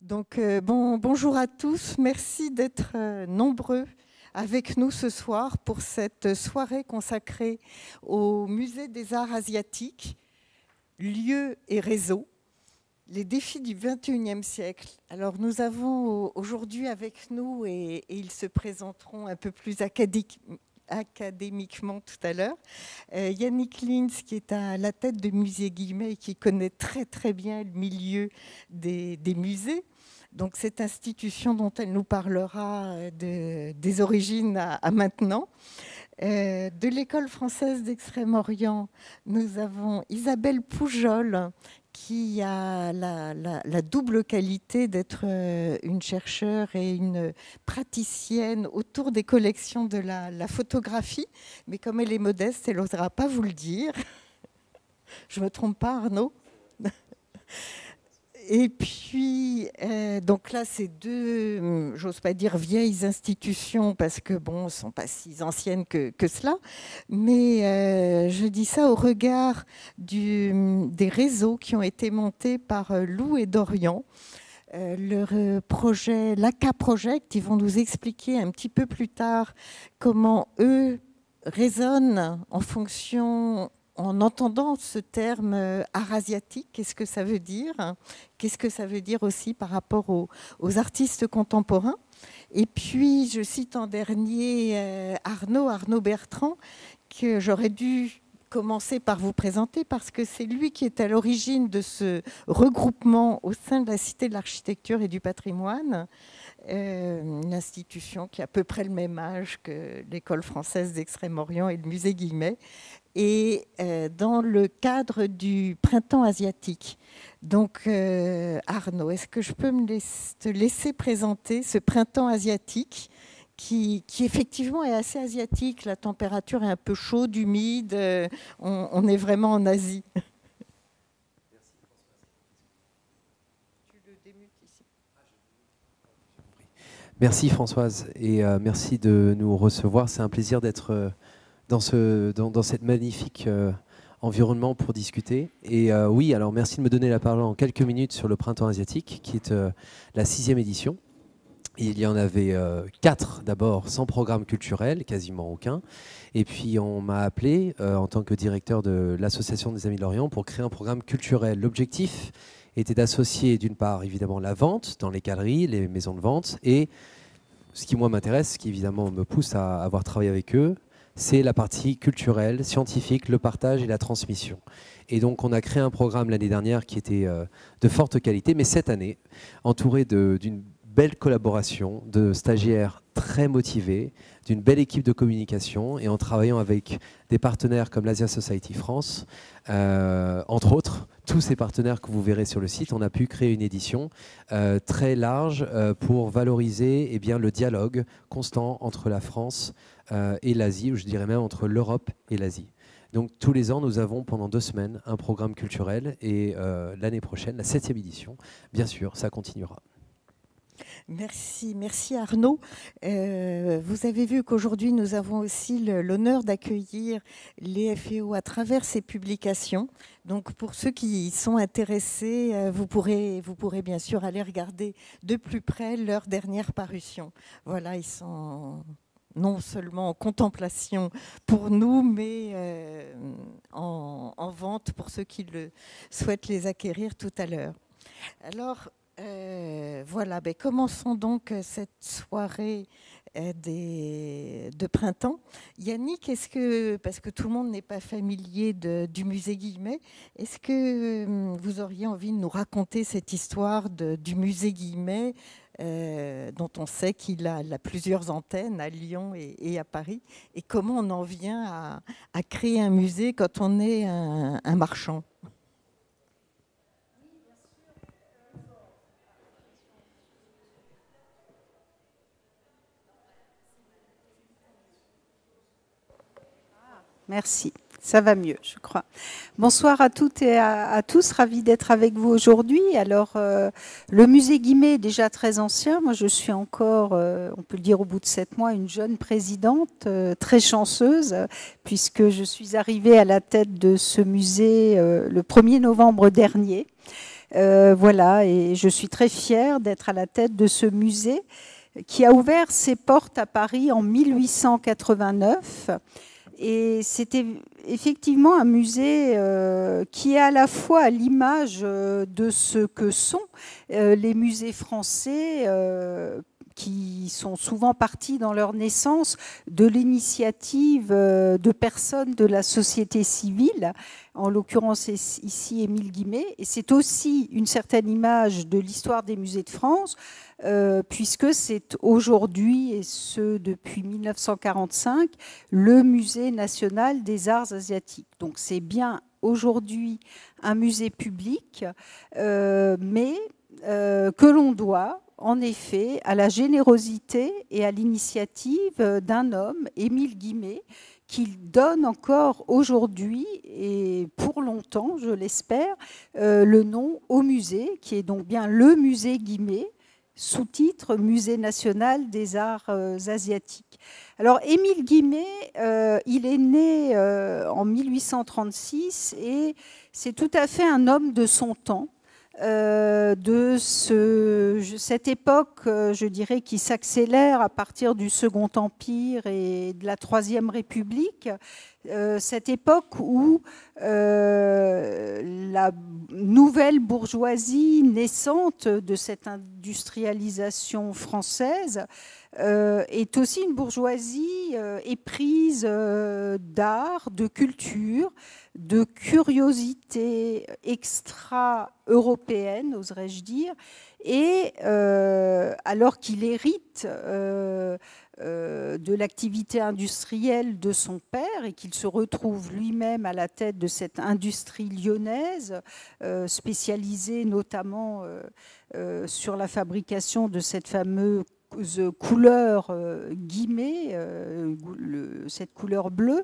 Bonjour à tous, merci d'être nombreux avec nous ce soir pour cette soirée consacrée au Musée des Arts Asiatiques, lieux et réseaux, les défis du XXIe siècle. Alors nous avons aujourd'hui avec nous, et ils se présenteront un peu plus académiquement tout à l'heure, Yannick Lins, qui est à la tête de Musée Guimet et qui connaît très très bien le milieu des musées. Donc cette institution dont elle nous parlera des origines à maintenant. De l'École française d'Extrême-Orient, nous avons Isabelle Poujol, qui a la double qualité d'être une chercheure et une praticienne autour des collections de la photographie. Mais comme elle est modeste, elle n'osera pas vous le dire. Je ne me trompe pas, Arnaud? Et puis, donc là, c'est deux, j'ose pas dire vieilles institutions, parce que bon, elles ne sont pas si anciennes que cela, mais je dis ça au regard des réseaux qui ont été montés par Lou et Dorian. Leur projet, l'ACA Project, ils vont nous expliquer un petit peu plus tard comment eux raisonnent en entendant ce terme art asiatique. Qu'est-ce que ça veut dire? Qu'est-ce que ça veut dire aussi par rapport aux artistes contemporains? Et puis, je cite en dernier Arnaud Bertrand, que j'aurais dû commencer par vous présenter parce que c'est lui qui est à l'origine de ce regroupement au sein de la Cité de l'Architecture et du Patrimoine, une institution qui a à peu près le même âge que l'École française d'Extrême-Orient et le Musée Guimet, et dans le cadre du Printemps asiatique. Donc, Arnaud, est-ce que je peux te laisser présenter ce Printemps asiatique qui effectivement est assez asiatique? La température est un peu chaude, humide, on est vraiment en Asie. Merci Françoise, et merci de nous recevoir. C'est un plaisir d'être dans cette magnifique environnement pour discuter. Et oui, alors merci de me donner la parole en quelques minutes sur le Printemps asiatique, qui est la 6e édition. Il y en avait 4 d'abord sans programme culturel, quasiment aucun. Et puis on m'a appelé en tant que directeur de l'Association des Amis de l'Orient pour créer un programme culturel. L'objectif était d'associer d'une part évidemment la vente dans les galeries, les maisons de vente, et ce qui moi m'intéresse, ce qui évidemment me pousse à avoir travaillé avec eux, c'est la partie culturelle, scientifique, le partage et la transmission. Et donc on a créé un programme l'année dernière qui était de forte qualité, mais cette année, entouré d'une belle collaboration de stagiaires très motivés, d'une belle équipe de communication, et en travaillant avec des partenaires comme l'Asia Society France, entre autres, tous ces partenaires que vous verrez sur le site, on a pu créer une édition très large pour valoriser le dialogue constant entre la France et l'Asie, ou je dirais même entre l'Europe et l'Asie. Donc tous les ans, nous avons pendant 2 semaines un programme culturel, et l'année prochaine, la 7e édition, bien sûr, ça continuera. Merci Arnaud. Vous avez vu qu'aujourd'hui nous avons aussi l'honneur d'accueillir les FEO à travers ces publications. Donc pour ceux qui sont intéressés, vous pourrez bien sûr aller regarder de plus près leur dernière parution. Voilà, ils sont non seulement en contemplation pour nous, mais en vente pour ceux qui souhaitent les acquérir tout à l'heure. Alors, voilà, commençons donc cette soirée de printemps. Yannick, parce que tout le monde n'est pas familier du musée Guimet, est-ce que vous auriez envie de nous raconter cette histoire du musée Guimet, dont on sait qu'il a plusieurs antennes à Lyon et à Paris, et comment on en vient à créer un musée quand on est un marchand? Merci, ça va mieux, je crois. Bonsoir à toutes et à tous, ravi d'être avec vous aujourd'hui. Alors, le musée Guimet est déjà très ancien. Moi, je suis encore, on peut le dire au bout de 7 mois, une jeune présidente, très chanceuse, puisque je suis arrivée à la tête de ce musée le 1er novembre dernier. Voilà, et je suis très fière d'être à la tête de ce musée qui a ouvert ses portes à Paris en 1889. Et c'était effectivement un musée qui est à la fois à l'image de ce que sont les musées français, qui sont souvent partis dans leur naissance de l'initiative de personnes de la société civile, en l'occurrence ici Émile Guimet, et c'est aussi une certaine image de l'histoire des musées de France, puisque c'est aujourd'hui, et ce depuis 1945, le Musée national des arts asiatiques. Donc c'est bien aujourd'hui un musée public, mais que l'on doit en effet à la générosité et à l'initiative d'un homme, Émile Guimet, qui donne encore aujourd'hui, et pour longtemps, je l'espère, le nom au musée, qui est donc bien le musée Guimet, sous-titre Musée national des arts asiatiques. Alors, Émile Guimet, il est né en 1836 et c'est tout à fait un homme de son temps. De cette époque, je dirais, qui s'accélère à partir du Second Empire et de la Troisième République, cette époque où la nouvelle bourgeoisie naissante de cette industrialisation française est aussi une bourgeoisie éprise d'art, de culture, de curiosité extra-européenne, oserais-je dire, et alors qu'il hérite de l'activité industrielle de son père et qu'il se retrouve lui-même à la tête de cette industrie lyonnaise, spécialisée notamment sur la fabrication de cette fameuse couleur Guimet, cette couleur bleue.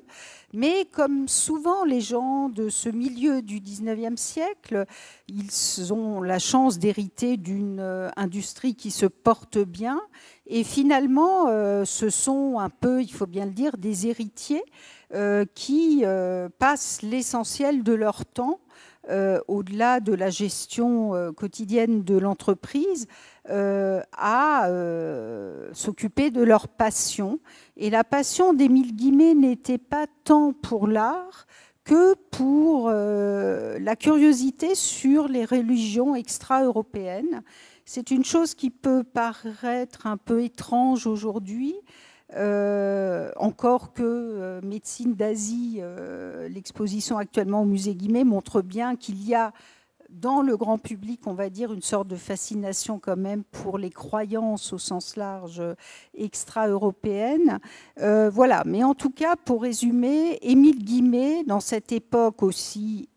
Mais comme souvent les gens de ce milieu du 19e siècle, ils ont la chance d'hériter d'une industrie qui se porte bien. Et finalement, ce sont un peu, il faut bien le dire, des héritiers qui passent l'essentiel de leur temps, au-delà de la gestion quotidienne de l'entreprise, à s'occuper de leur passion. Et la passion d'Émile Guimet n'était pas tant pour l'art que pour la curiosité sur les religions extra-européennes. C'est une chose qui peut paraître un peu étrange aujourd'hui, encore que Médecine d'Asie, l'exposition actuellement au musée Guimet, montre bien qu'il y a dans le grand public, on va dire, une sorte de fascination quand même pour les croyances au sens large extra-européennes. Voilà, mais en tout cas, pour résumer, Émile Guimet, dans cette époque aussi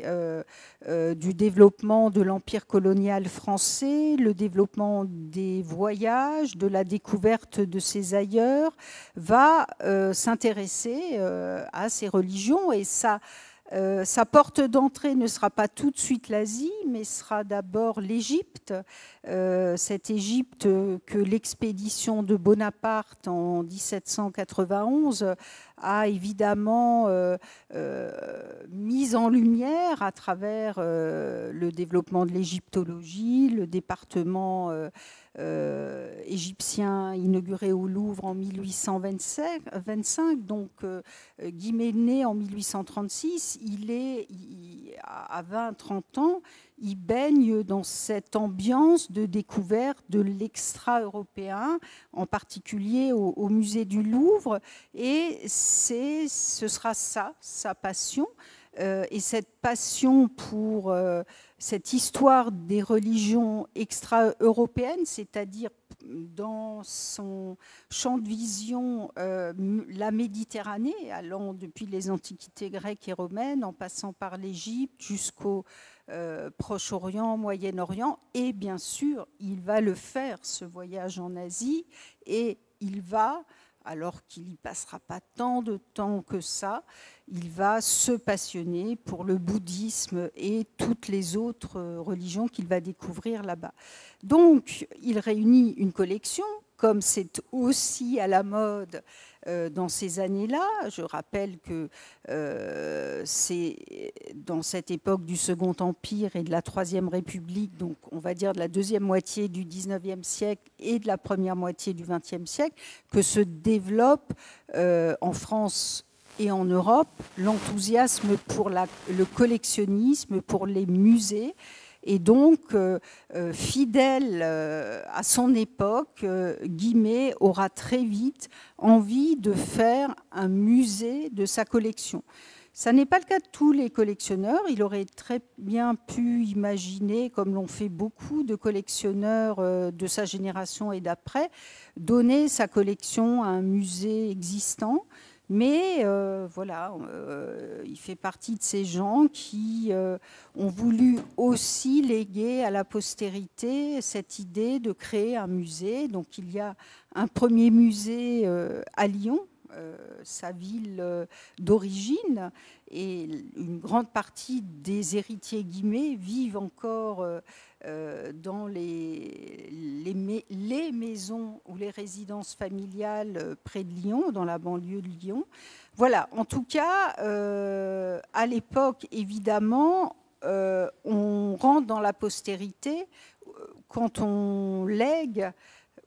du développement de l'empire colonial français, le développement des voyages, de la découverte de ses ailleurs, va s'intéresser à ces religions et ça. Sa porte d'entrée ne sera pas tout de suite l'Asie, mais sera d'abord l'Égypte. Cette Égypte que l'expédition de Bonaparte en 1791 a évidemment mise en lumière à travers le développement de l'égyptologie, le département égyptien inauguré au Louvre en 1825. Donc, Guimet né en 1836, à 20-30 ans, il baigne dans cette ambiance de découverte de l'extra-européen, en particulier au musée du Louvre. Et ce sera ça, sa passion. Et cette passion pour cette histoire des religions extra-européennes, c'est-à-dire dans son champ de vision la Méditerranée, allant depuis les antiquités grecques et romaines, en passant par l'Égypte jusqu'au Proche-Orient, Moyen-Orient, et bien sûr, il va le faire, ce voyage en Asie, et il va, alors qu'il n'y passera pas tant de temps que ça, il va se passionner pour le bouddhisme et toutes les autres religions qu'il va découvrir là-bas. Donc, il réunit une collection, comme c'est aussi à la mode dans ces années-là. Je rappelle que c'est dans cette époque du Second Empire et de la Troisième République, donc on va dire de la deuxième moitié du XIXe siècle et de la première moitié du XXe siècle, que se développe en France et en Europe l'enthousiasme pour le collectionnisme, pour les musées. Et donc, fidèle à son époque, Guimet aura très vite envie de faire un musée de sa collection. Ça n'est pas le cas de tous les collectionneurs. Il aurait très bien pu imaginer, comme l'ont fait beaucoup de collectionneurs de sa génération et d'après, donner sa collection à un musée existant. Mais voilà, il fait partie de ces gens qui ont voulu aussi léguer à la postérité cette idée de créer un musée. Donc il y a un premier musée à Lyon, sa ville d'origine, et une grande partie des héritiers Guimet vivent encore dans les maisons ou les résidences familiales près de Lyon, dans la banlieue de Lyon. Voilà, en tout cas, à l'époque, évidemment, on rentre dans la postérité quand on lègue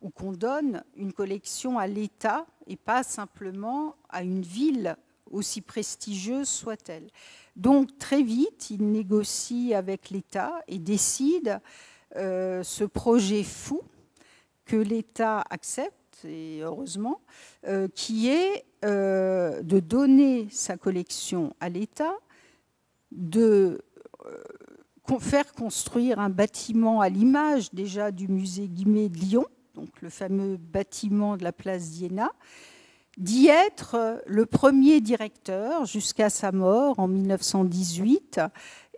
ou qu'on donne une collection à l'État et pas simplement à une ville, aussi prestigieuse soit-elle. Donc très vite, il négocie avec l'État et décide ce projet fou que l'État accepte, et heureusement, qui est de donner sa collection à l'État, de faire construire un bâtiment à l'image déjà du musée Guimet de Lyon, donc le fameux bâtiment de la place d'Iéna, d'y être le premier directeur jusqu'à sa mort en 1918,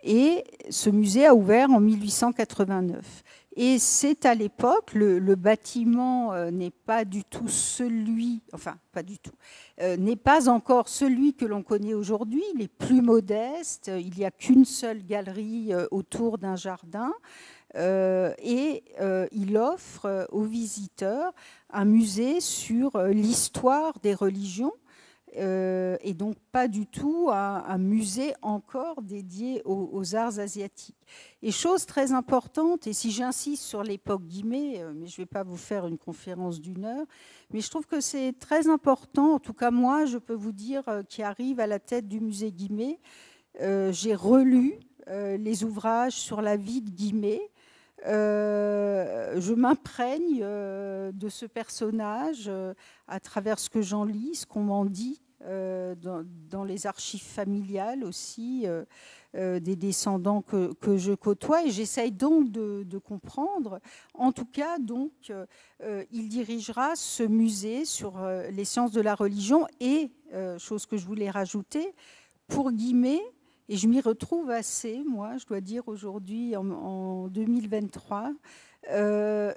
et ce musée a ouvert en 1889. Et c'est à l'époque, le bâtiment n'est pas du tout celui, enfin pas du tout, n'est pas encore celui que l'on connaît aujourd'hui, il est plus modeste, il n'y a qu'une seule galerie autour d'un jardin, et il offre aux visiteurs un musée sur l'histoire des religions, et donc pas du tout un musée encore dédié aux arts asiatiques. Et chose très importante, et si j'insiste sur l'époque Guimet, mais je ne vais pas vous faire une conférence d'1 heure, mais je trouve que c'est très important, en tout cas moi, je peux vous dire, qui arrive à la tête du musée Guimet, j'ai relu les ouvrages sur la vie de Guimet. Je m'imprègne de ce personnage à travers ce que j'en lis, ce qu'on m'en dit dans les archives familiales aussi, des descendants que je côtoie, et j'essaye donc de comprendre. En tout cas, donc, il dirigera ce musée sur les sciences de la religion et, chose que je voulais rajouter, pour Guimet, et je m'y retrouve assez, moi, je dois dire aujourd'hui, en 2023,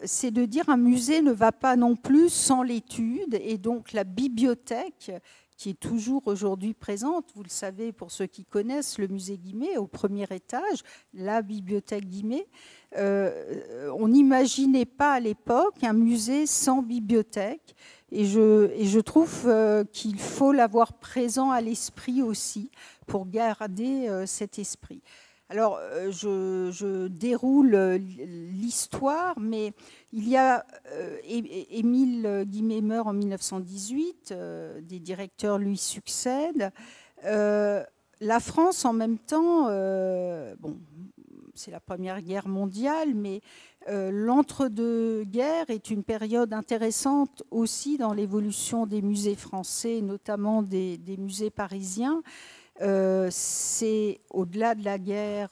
c'est de dire un musée ne va pas non plus sans l'étude, et donc la bibliothèque, qui est toujours aujourd'hui présente, vous le savez pour ceux qui connaissent le musée Guimet, au premier étage, la bibliothèque Guimet. On n'imaginait pas à l'époque un musée sans bibliothèque, et je trouve qu'il faut l'avoir présent à l'esprit aussi pour garder cet esprit. Alors, je déroule l'histoire, mais il y a Émile Guimet meurt en 1918, des directeurs lui succèdent. La France, en même temps, bon, c'est la Première Guerre mondiale, mais l'entre-deux-guerres est une période intéressante aussi dans l'évolution des musées français, notamment des musées parisiens. C'est au-delà de la guerre,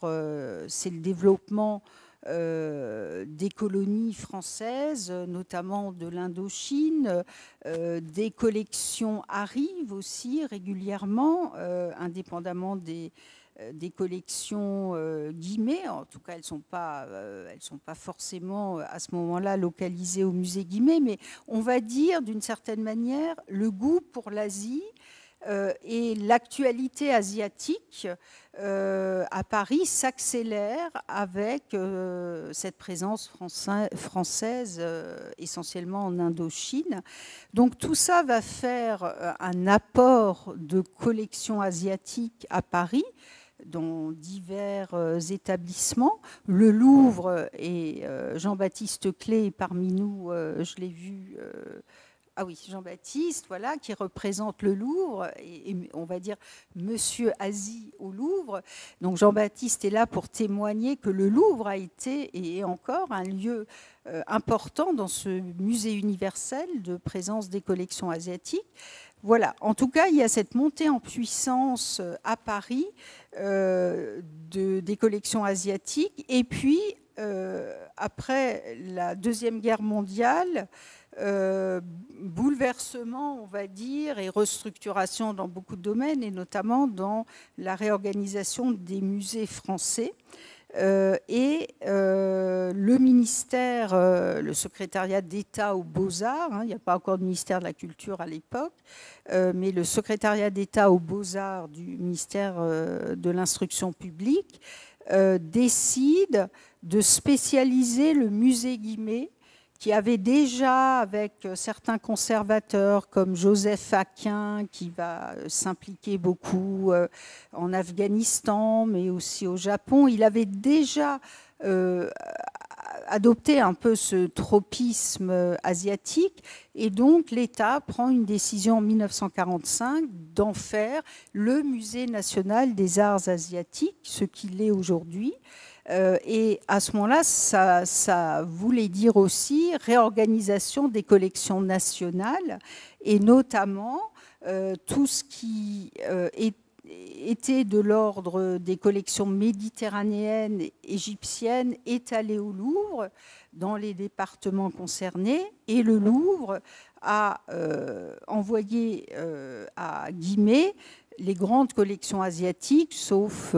c'est le développement des colonies françaises, notamment de l'Indochine. Des collections arrivent aussi régulièrement, indépendamment des collections Guimet. En tout cas, elles sont pas forcément à ce moment-là localisées au musée Guimet, mais on va dire d'une certaine manière le goût pour l'Asie Et l'actualité asiatique à Paris s'accélère avec cette présence française essentiellement en Indochine. Donc tout ça va faire un apport de collections asiatiques à Paris dans divers établissements. Le Louvre, et Jean-Baptiste Clé est parmi nous, je l'ai vu... Ah oui, Jean-Baptiste, voilà, qui représente le Louvre, et on va dire Monsieur Asie au Louvre. Donc Jean-Baptiste est là pour témoigner que le Louvre a été et est encore un lieu important dans ce musée universel de présence des collections asiatiques. Voilà, en tout cas, il y a cette montée en puissance à Paris des collections asiatiques. Et puis, après la Deuxième Guerre mondiale, bouleversement, on va dire, et restructuration dans beaucoup de domaines, et notamment dans la réorganisation des musées français. Le ministère, le secrétariat d'État aux Beaux-Arts, il n'y a pas encore de ministère de la Culture à l'époque, mais le secrétariat d'État aux Beaux-Arts du ministère de l'Instruction publique décide de spécialiser le musée Guimet, qui avait déjà, avec certains conservateurs comme Joseph Aquin, qui va s'impliquer beaucoup en Afghanistan, mais aussi au Japon, il avait déjà adopté un peu ce tropisme asiatique, et donc l'État prend une décision en 1945 d'en faire le Musée national des arts asiatiques, ce qu'il est aujourd'hui. Et à ce moment-là, ça voulait dire aussi réorganisation des collections nationales, et notamment tout ce qui était de l'ordre des collections méditerranéennes, égyptiennes, est allé au Louvre, dans les départements concernés, et le Louvre a envoyé à Guimet les grandes collections asiatiques, sauf,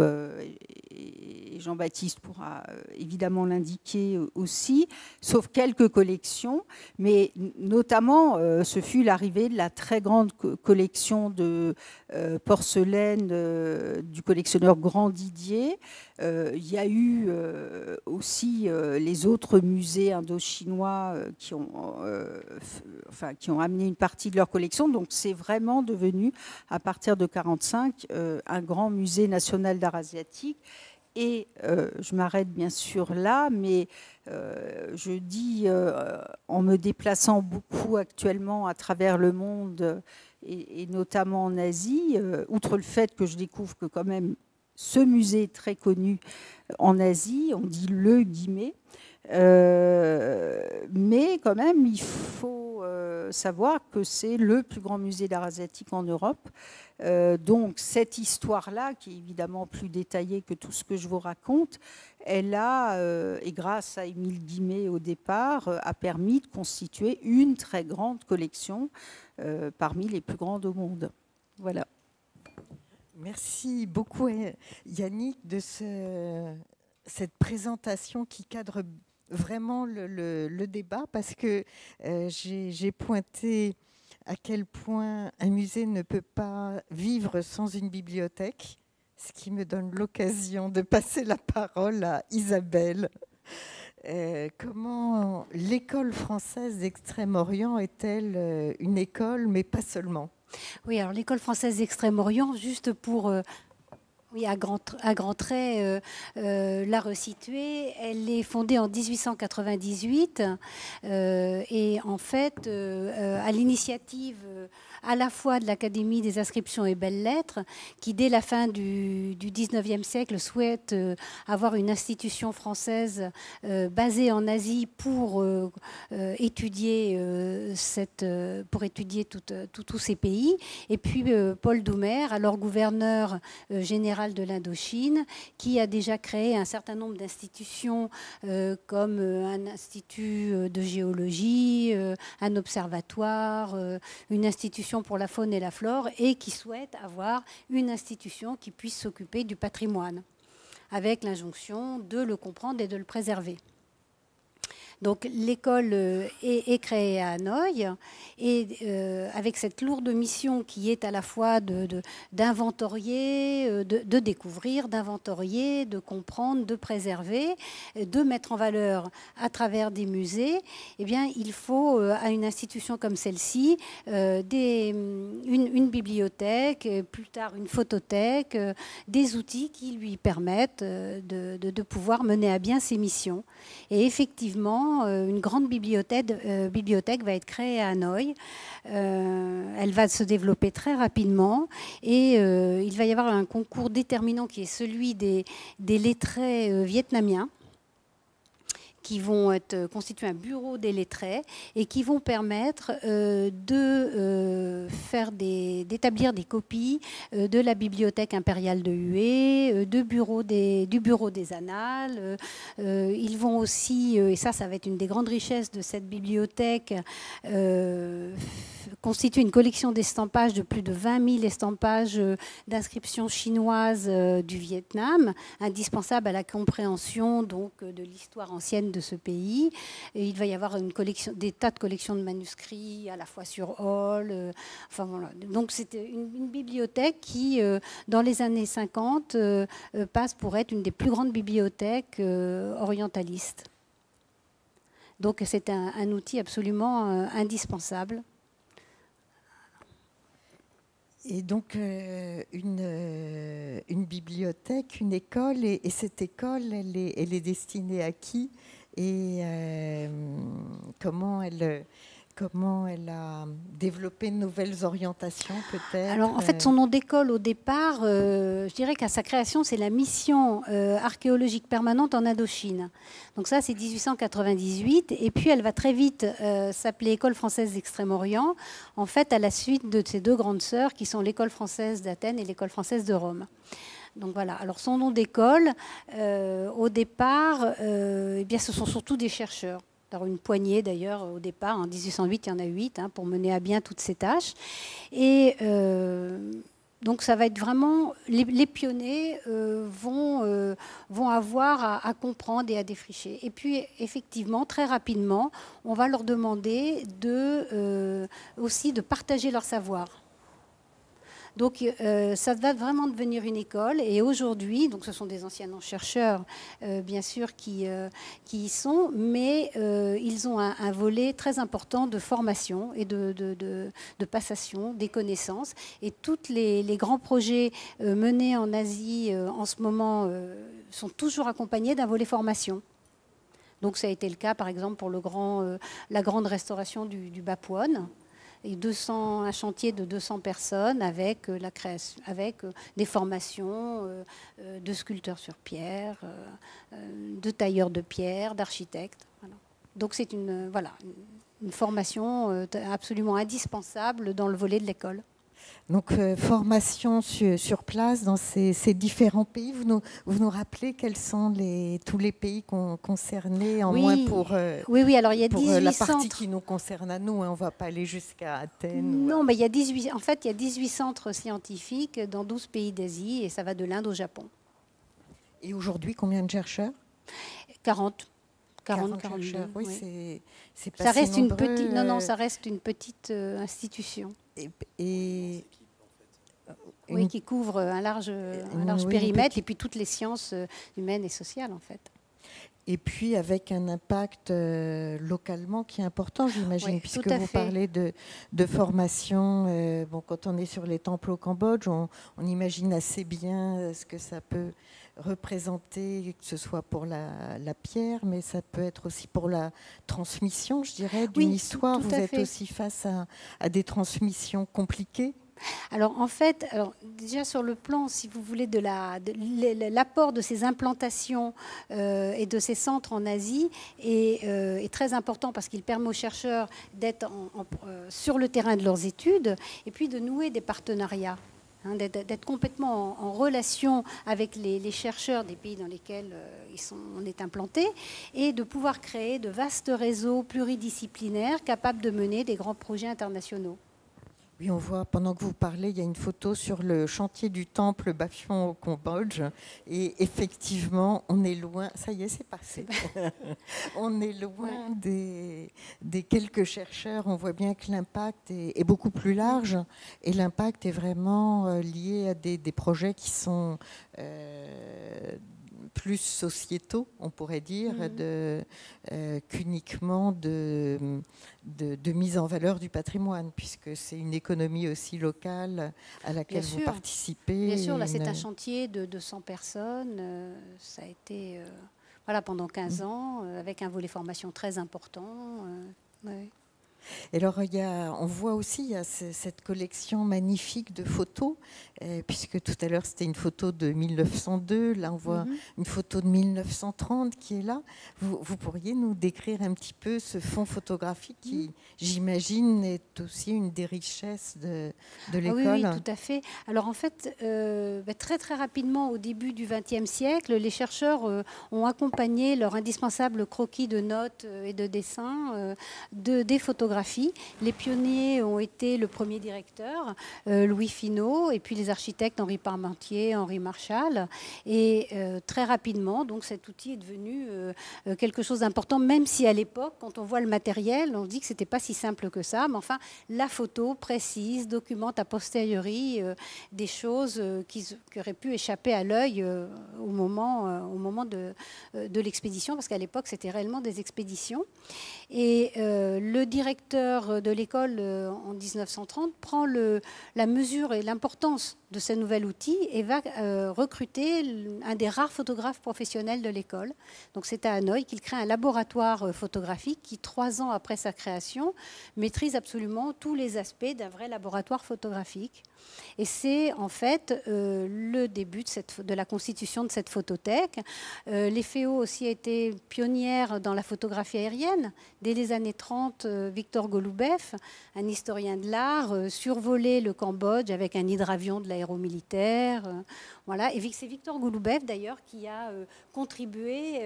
et Jean-Baptiste pourra évidemment l'indiquer aussi, sauf quelques collections, mais notamment ce fut l'arrivée de la très grande collection de porcelaine du collectionneur Grand Didier. Il y a eu aussi les autres musées indochinois qui ont amené une partie de leur collection, donc c'est vraiment devenu, à partir de 1945, un grand musée national d'art asiatique. Et je m'arrête bien sûr là, mais je dis, en me déplaçant beaucoup actuellement à travers le monde, et notamment en Asie, outre le fait que je découvre que quand même ce musée est très connu en Asie, on dit le Guimet, mais quand même il faut savoir que c'est le plus grand musée d'art asiatique en Europe. Donc cette histoire-là, qui est évidemment plus détaillée que tout ce que je vous raconte, elle a, et grâce à Émile Guimet au départ, a permis de constituer une très grande collection parmi les plus grandes au monde. Voilà. Merci beaucoup Yannick de cette présentation qui cadre vraiment le débat, parce que j'ai pointé à quel point un musée ne peut pas vivre sans une bibliothèque, ce qui me donne l'occasion de passer la parole à Isabelle. Comment l'école française d'Extrême-Orient est-elle une école, mais pas seulement? Oui, alors l'école française d'Extrême-Orient, juste pour... Oui, à grands traits, la resituer. Elle est fondée en 1898 et en fait, à l'initiative à la fois de l'Académie des inscriptions et belles-lettres, qui dès la fin du 19e siècle souhaite avoir une institution française basée en Asie pour étudier tous ces pays. Et puis Paul Doumer, alors gouverneur général de l'Indochine, qui a déjà créé un certain nombre d'institutions comme un institut de géologie, un observatoire, une institution pour la faune et la flore, et qui souhaite avoir une institution qui puisse s'occuper du patrimoine, avec l'injonction de le comprendre et de le préserver. Donc l'école est créée à Hanoï et avec cette lourde mission qui est à la fois d'inventorier, de découvrir, d'inventorier, de comprendre, de préserver, de mettre en valeur à travers des musées, eh bien, il faut à une institution comme celle-ci une bibliothèque, plus tard une photothèque, des outils qui lui permettent de pouvoir mener à bien ses missions. Et effectivement, une grande bibliothèque va être créée à Hanoï. Elle va se développer très rapidement et il va y avoir un concours déterminant qui est celui des lettrés vietnamiens, qui vont constituer un bureau des lettrés et qui vont permettre d'établir des copies de la bibliothèque impériale de Hué, du bureau des annales. Ils vont aussi, et ça va être une des grandes richesses de cette bibliothèque, constituer une collection d'estampages de plus de 20 000 estampages d'inscriptions chinoises du Vietnam, indispensables à la compréhension donc, de l'histoire ancienne de ce pays. Et il va y avoir des tas de collections de manuscrits, à la fois sur Hall. Enfin, voilà. Donc c'était une bibliothèque qui, dans les années 50, passe pour être une des plus grandes bibliothèques orientalistes. Donc c'est un outil absolument indispensable. Et donc, une bibliothèque, une école, et cette école, elle est destinée à qui? Et comment elle a développé de nouvelles orientations, peut-être? Alors, en fait, son nom d'école, au départ, je dirais qu'à sa création, c'est la mission archéologique permanente en Indochine. Donc ça, c'est 1898. Et puis, elle va très vite s'appeler École française d'Extrême-Orient, en fait, à la suite de ses deux grandes sœurs, qui sont l'École française d'Athènes et l'École française de Rome. Donc voilà. Alors, son nom d'école, au départ, eh bien, ce sont surtout des chercheurs. Alors une poignée d'ailleurs au départ, en 1808 il y en a 8 pour mener à bien toutes ces tâches. Et donc ça va être vraiment, les pionniers vont avoir à comprendre et à défricher. Et puis effectivement, très rapidement, on va leur demander aussi de partager leur savoir. Donc ça va vraiment devenir une école. Et aujourd'hui, donc ce sont des anciens chercheurs, bien sûr, qui y sont, mais ils ont un volet très important de formation et de passation des connaissances. Et tous les grands projets menés en Asie en ce moment sont toujours accompagnés d'un volet formation. Donc ça a été le cas, par exemple, pour la grande restauration du Bapouane. Et un chantier de 200 personnes avec la création, avec des formations de sculpteurs sur pierre, de tailleurs de pierre, d'architectes. Voilà. Donc c'est une formation absolument indispensable dans le volet de l'école. Donc, formation sur place dans ces différents pays. Vous nous rappelez quels sont tous les pays concernés, en moins pour, oui, alors il y a 18 la partie centres. qui nous concerne à nous. On ne va pas aller jusqu'à Athènes. Non, mais il y a 18 centres scientifiques dans 12 pays d'Asie et ça va de l'Inde au Japon. Et aujourd'hui, combien de chercheurs? 40 chercheurs. Oui, c'est pas ça si reste nombreux, une petite. Non, ça reste une petite institution. Oui, qui couvre un large périmètre et puis toutes les sciences humaines et sociales, en fait. Et puis avec un impact localement qui est important, j'imagine, oui, puisque vous parlez de formation. Quand on est sur les temples au Cambodge, on imagine assez bien ce que ça peut représenter, que ce soit pour la pierre, mais ça peut être aussi pour la transmission, je dirais, d'une histoire. Vous êtes aussi face à des transmissions compliquées. Alors en fait, déjà sur le plan, si vous voulez, de l'apport de ces implantations et de ces centres en Asie est très important parce qu'il permet aux chercheurs d'être sur le terrain de leurs études et puis de nouer des partenariats. D'être complètement en relation avec les chercheurs des pays dans lesquels on est implanté et de pouvoir créer de vastes réseaux pluridisciplinaires capables de mener des grands projets internationaux. Oui, on voit, pendant que vous parlez, il y a une photo sur le chantier du temple Baphion au Cambodge. Et effectivement, on est loin, ça y est, c'est passé. On est loin des quelques chercheurs. On voit bien que l'impact est beaucoup plus large. Et l'impact est vraiment lié à des projets qui sont plus sociétaux, on pourrait dire, qu'uniquement de mise en valeur du patrimoine, puisque c'est une économie aussi locale à laquelle vous participez. Bien sûr, là c'est un chantier de 200 personnes, ça a été voilà, pendant 15 ans, avec un volet formation très important. Ouais. Et alors, on voit aussi il y a cette collection magnifique de photos, puisque tout à l'heure c'était une photo de 1902, là on voit une photo de 1930 qui est là. Vous pourriez nous décrire un petit peu ce fond photographique qui, j'imagine, est aussi une des richesses de l'école. Oui, tout à fait. Alors en fait, très très rapidement, au début du XXe siècle, les chercheurs ont accompagné leur indispensable croquis de notes et de dessins des photographies. Les pionniers ont été le premier directeur, Louis Finot, et puis les architectes Henri Parmentier, Henri Marchal. Et très rapidement, donc, cet outil est devenu quelque chose d'important, même si à l'époque, quand on voit le matériel, on dit que ce n'était pas si simple que ça. Mais enfin, la photo précise, documente a posteriori des choses qui auraient pu échapper à l'œil au moment de l'expédition, parce qu'à l'époque, c'était réellement des expéditions. Et le directeur de l'école en 1930 prend la mesure et l'importance de ce nouvel outil et va recruter un des rares photographes professionnels de l'école. Donc c'est à Hanoï qu'il crée un laboratoire photographique qui, 3 ans après sa création, maîtrise absolument tous les aspects d'un vrai laboratoire photographique. Et c'est en fait le début de la constitution de cette photothèque. L'EFEO aussi a été pionnière dans la photographie aérienne. Dès les années 30, Victor Goloubeff, un historien de l'art, survolait le Cambodge avec un hydravion de l'aéromilitaire. Voilà. Et c'est Victor Goloubeff d'ailleurs qui a contribué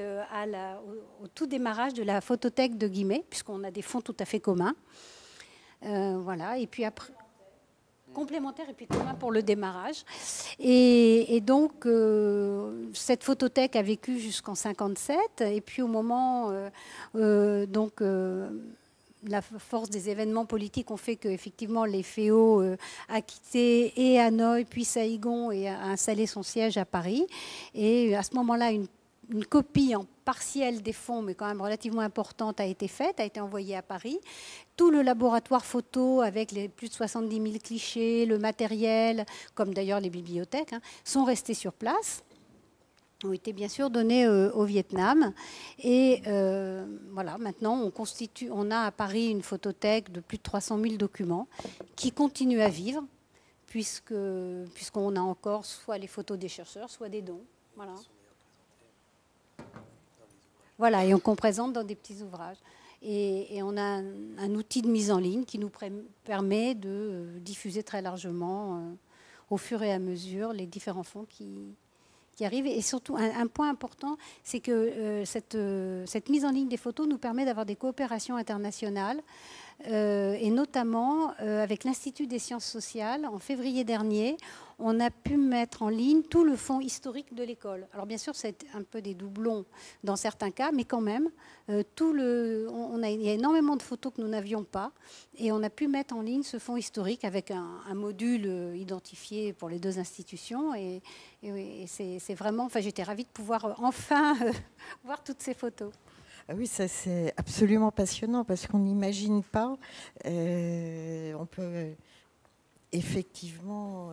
au tout démarrage de la photothèque de Guimet, puisqu'on a des fonds tout à fait communs. Voilà. Et puis après... complémentaire et puis commun pour le démarrage. Et donc, cette photothèque a vécu jusqu'en 1957. Et puis, au moment... la force des événements politiques ont fait qu'effectivement, l'EFEO a quitté et Hanoï, puis Saïgon, et a installé son siège à Paris. Et à ce moment-là, une copie en partiel des fonds, mais quand même relativement importante, a été faite, a été envoyée à Paris. Tout le laboratoire photo, avec les plus de 70 000 clichés, le matériel, comme d'ailleurs les bibliothèques, sont restés sur place, ont été bien sûr donnés au Vietnam. Et voilà, maintenant, on a à Paris une photothèque de plus de 300 000 documents qui continue à vivre, puisqu'on a encore soit les photos des chercheurs, soit des dons. Voilà. Voilà, et qu'on présente dans des petits ouvrages. Et on a un outil de mise en ligne qui nous permet de diffuser très largement, au fur et à mesure, les différents fonds qui arrivent. Et surtout, un point important, c'est que cette mise en ligne des photos nous permet d'avoir des coopérations internationales, et notamment avec l'Institut des sciences sociales. En février dernier, on a pu mettre en ligne tout le fonds historique de l'école. Alors bien sûr, c'est un peu des doublons dans certains cas, mais quand même, il y a énormément de photos que nous n'avions pas, et on a pu mettre en ligne ce fonds historique avec un module identifié pour les 2 institutions. Et c'est vraiment, enfin, j'étais ravie de pouvoir enfin voir toutes ces photos. Ah oui, ça c'est absolument passionnant parce qu'on n'imagine pas. On peut effectivement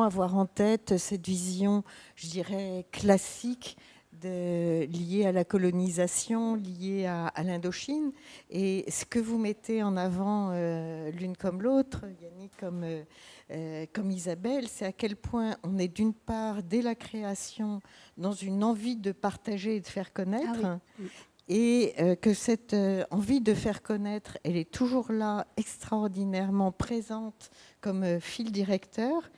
avoir en tête cette vision, je dirais, classique liée à la colonisation, liée à l'Indochine. Et ce que vous mettez en avant l'une comme l'autre, Yannick comme Isabelle, c'est à quel point on est d'une part, dès la création, dans une envie de partager et de faire connaître. Ah oui. Et que cette envie de faire connaître, elle est toujours là, extraordinairement présente comme fil directeur.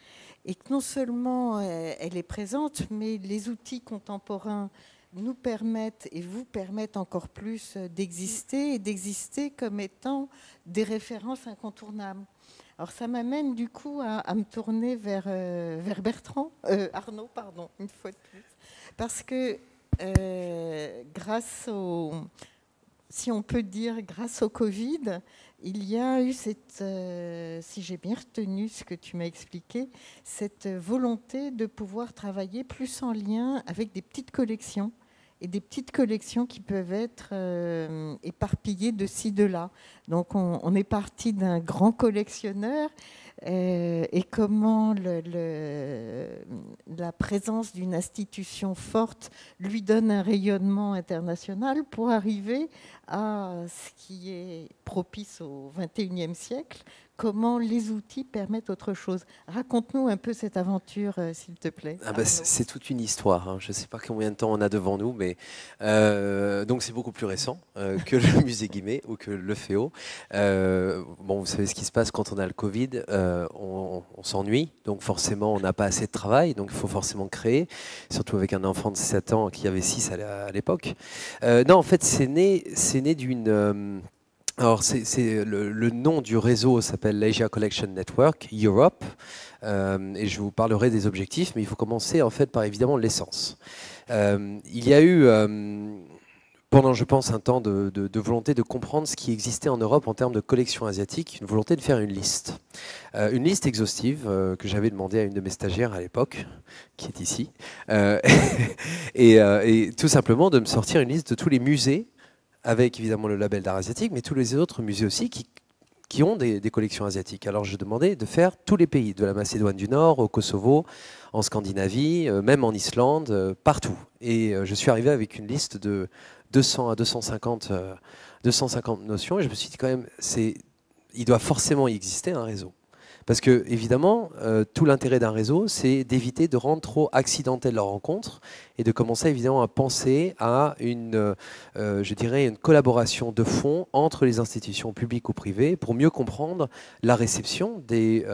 Et que non seulement elle est présente, mais les outils contemporains nous permettent et vous permettent encore plus d'exister et d'exister comme étant des références incontournables. Alors ça m'amène du coup à me tourner vers Arnaud, pardon, une fois de plus, parce que si on peut dire grâce au Covid, il y a eu si j'ai bien retenu ce que tu m'as expliqué, cette volonté de pouvoir travailler plus en lien avec des petites collections, et des petites collections qui peuvent être éparpillées de ci, de là. Donc on est parti d'un grand collectionneur et comment la présence d'une institution forte lui donne un rayonnement international pour arriver à ce qui est propice au XXIe siècle, comment les outils permettent autre chose. Raconte-nous un peu cette aventure, s'il te plaît. C'est toute une histoire. Hein. Je ne sais pas combien de temps on a devant nous, mais donc c'est beaucoup plus récent que le musée Guimet ou que le FEO. Bon, vous savez ce qui se passe quand on a le Covid, on s'ennuie, donc forcément on n'a pas assez de travail, donc il faut forcément créer, surtout avec un enfant de 7 ans qui avait 6 à l'époque. Non, en fait, c'est né d'une... alors, le nom du réseau s'appelle l'Asia Collection Network Europe, et je vous parlerai des objectifs, mais il faut commencer en fait par évidemment l'essence. Il y a eu, pendant je pense un temps de volonté de comprendre ce qui existait en Europe en termes de collection asiatique, une volonté de faire une liste exhaustive que j'avais demandé à une de mes stagiaires à l'époque, qui est ici, et tout simplement de me sortir une liste de tous les musées, avec évidemment le label d'art asiatique, mais tous les autres musées aussi qui ont des collections asiatiques. Alors je demandais de faire tous les pays, de la Macédoine du Nord au Kosovo, en Scandinavie, même en Islande, partout. Et je suis arrivé avec une liste de 200 à 250 notions, et je me suis dit quand même, il doit forcément y exister un réseau. Parce que, évidemment, tout l'intérêt d'un réseau, c'est d'éviter de rendre trop accidentelle leur rencontre et de commencer évidemment à penser à je dirais, une collaboration de fond entre les institutions publiques ou privées pour mieux comprendre la réception des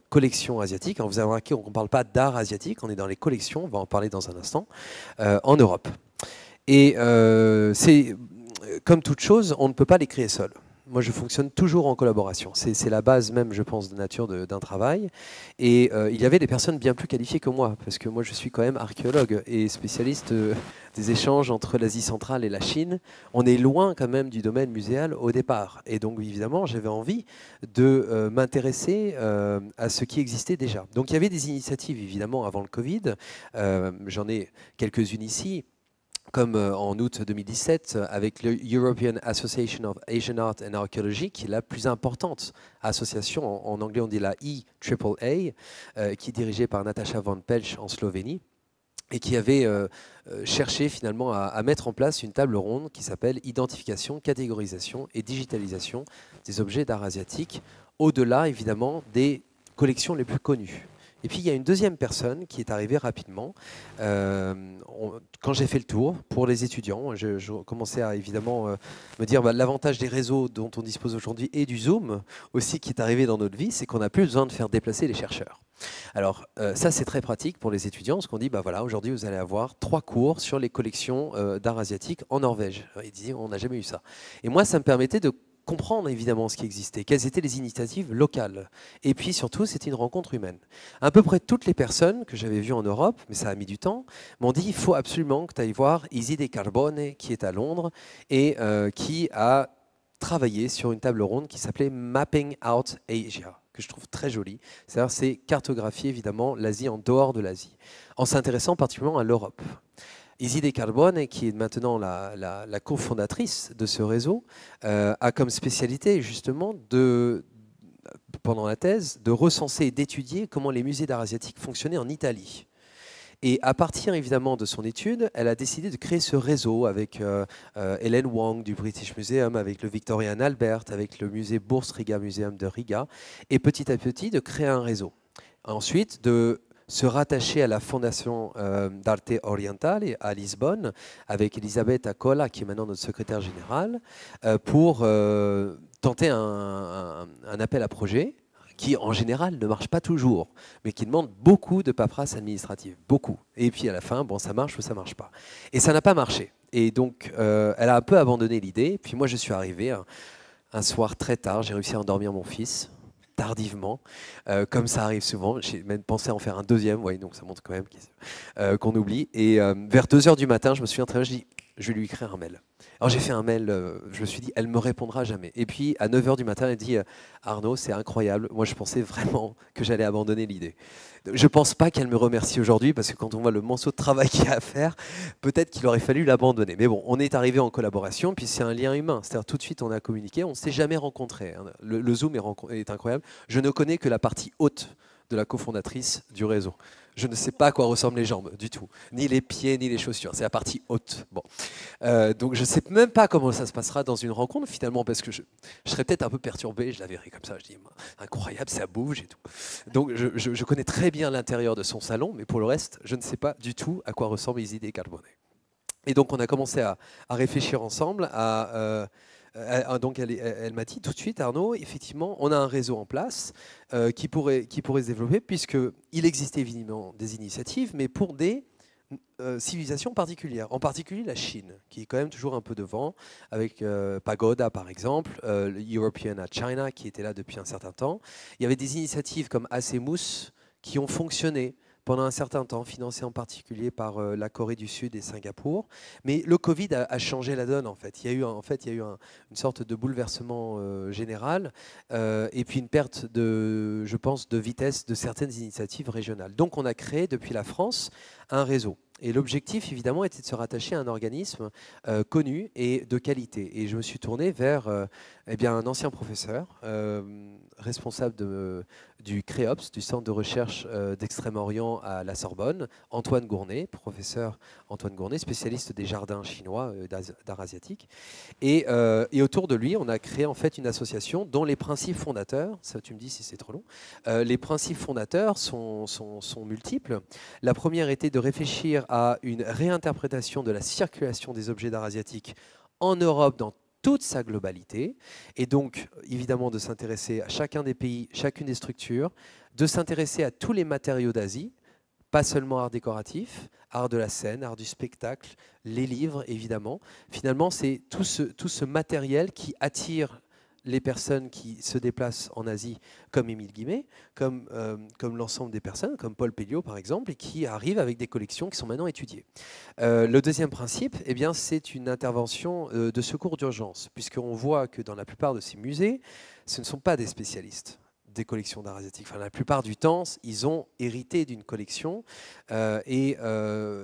collections asiatiques. Alors, vous avez remarqué qu'on ne parle pas d'art asiatique, on est dans les collections, on va en parler dans un instant, en Europe. Et comme toute chose, on ne peut pas les créer seul. Moi, je fonctionne toujours en collaboration. C'est la base même, je pense, de nature d'un travail. Et il y avait des personnes bien plus qualifiées que moi, parce que moi, je suis quand même archéologue et spécialiste des échanges entre l'Asie centrale et la Chine. On est loin quand même du domaine muséal au départ. Et donc, évidemment, j'avais envie de m'intéresser à ce qui existait déjà. Donc, il y avait des initiatives, évidemment, avant le Covid. J'en ai quelques-unes ici, comme en août 2017 avec le European Association of Asian Art and Archaeology, qui est la plus importante association, en anglais on dit la EAAA, qui est dirigée par Nataša von Pelc en Slovénie, et qui avait cherché finalement à mettre en place une table ronde qui s'appelle Identification, catégorisation et digitalisation des objets d'art asiatique, au-delà évidemment des collections les plus connues. Et puis il y a une deuxième personne qui est arrivée rapidement. Quand j'ai fait le tour pour les étudiants, je commençais à évidemment me dire l'avantage des réseaux dont on dispose aujourd'hui et du Zoom aussi qui est arrivé dans notre vie, c'est qu'on n'a plus besoin de faire déplacer les chercheurs. Alors ça c'est très pratique pour les étudiants, parce qu'on dit voilà, aujourd'hui vous allez avoir 3 cours sur les collections d'art asiatique en Norvège. Ils disaient on n'a jamais eu ça. Et moi ça me permettait de comprendre évidemment ce qui existait, quelles étaient les initiatives locales. Et puis surtout, c'était une rencontre humaine. À peu près toutes les personnes que j'avais vues en Europe, mais ça a mis du temps, m'ont dit il faut absolument que tu ailles voir Iside Carbone, qui est à Londres, et qui a travaillé sur une table ronde qui s'appelait Mapping Out Asia, que je trouve très jolie. C'est-à-dire c'est cartographier évidemment l'Asie en dehors de l'Asie, en s'intéressant particulièrement à l'Europe. Iside Carbone, qui est maintenant la cofondatrice de ce réseau, a comme spécialité justement pendant la thèse, de recenser et d'étudier comment les musées d'art asiatique fonctionnaient en Italie. Et à partir évidemment de son étude, elle a décidé de créer ce réseau avec Helen Wang du British Museum, avec le Victoria and Albert, avec le musée Bourse Riga Museum de Riga, et petit à petit de créer un réseau. Ensuite, de se rattacher à la Fondation d'Arte Orientale à Lisbonne, avec Elisabeth Acola, qui est maintenant notre secrétaire générale, pour tenter un appel à projet qui en général ne marche pas toujours, mais qui demande beaucoup de paperasse administrative, beaucoup. Et puis à la fin, bon, ça marche ou ça marche pas. Et ça n'a pas marché. Et donc, elle a un peu abandonné l'idée. Puis moi, je suis arrivé un soir très tard, j'ai réussi à endormir mon fils, tardivement, comme ça arrive souvent. J'ai même pensé à en faire un deuxième, ouais, donc ça montre quand même qu'on oublie. Et vers 2 h du matin, je me souviens très bien, je dis, je vais lui écrire un mail. Alors j'ai fait un mail, je me suis dit, elle me répondra jamais. Et puis à 9 h du matin, elle dit, Arnaud, c'est incroyable, moi je pensais vraiment que j'allais abandonner l'idée. Je ne pense pas qu'elle me remercie aujourd'hui, parce que quand on voit le morceau de travail qu'il y a à faire, peut-être qu'il aurait fallu l'abandonner. Mais bon, on est arrivé en collaboration, puis c'est un lien humain. C'est-à-dire tout de suite, on a communiqué, on ne s'est jamais rencontrés. Le Zoom est incroyable. Je ne connais que la partie haute de la cofondatrice du réseau. Je ne sais pas à quoi ressemblent les jambes du tout, ni les pieds, ni les chaussures. C'est la partie haute. Bon. Donc je ne sais même pas comment ça se passera dans une rencontre finalement, parce que je serais peut-être un peu perturbé, je la verrai comme ça, je dis incroyable, ça bouge et tout. Donc je connais très bien l'intérieur de son salon, mais pour le reste, je ne sais pas du tout à quoi ressemble Isidé Carbone. Et donc on a commencé à réfléchir ensemble, donc elle m'a dit tout de suite, Arnaud, effectivement, on a un réseau en place qui pourrait se développer, puisqu'il existait évidemment des initiatives, mais pour des civilisations particulières, en particulier la Chine, qui est quand même toujours un peu devant, avec Pagoda par exemple, European at China, qui était là depuis un certain temps. Il y avait des initiatives comme Asemus qui ont fonctionné pendant un certain temps, financé en particulier par la Corée du Sud et Singapour. Mais le Covid a changé la donne, en fait. Il y a eu une sorte de bouleversement général et puis une perte, je pense, de vitesse de certaines initiatives régionales. Donc on a créé, depuis la France, un réseau. Et l'objectif, évidemment, était de se rattacher à un organisme connu et de qualité. Et je me suis tourné vers un ancien professeur, responsable du CREOPS, du Centre de recherche d'Extrême-Orient à la Sorbonne, Antoine Gournay, professeur Antoine Gournay, spécialiste des jardins chinois d'art asiatique. Et autour de lui, on a créé en fait une association dont les principes fondateurs, ça tu me dis si c'est trop long, les principes fondateurs sont multiples. La première était de réfléchir à une réinterprétation de la circulation des objets d'art asiatique en Europe dans toute sa globalité, et donc évidemment de s'intéresser à chacun des pays, chacune des structures, de s'intéresser à tous les matériaux d'Asie, pas seulement art décoratif, art de la scène, art du spectacle, les livres évidemment. Finalement, c'est tout ce matériel qui attire les personnes qui se déplacent en Asie, comme Émile Guimet, comme l'ensemble des personnes, comme Paul Pelliot par exemple, et qui arrivent avec des collections qui sont maintenant étudiées. Le deuxième principe, c'est une intervention de secours d'urgence, puisqu'on voit que dans la plupart de ces musées, ce ne sont pas des spécialistes des collections d'art asiatique. Enfin, la plupart du temps, ils ont hérité d'une collection et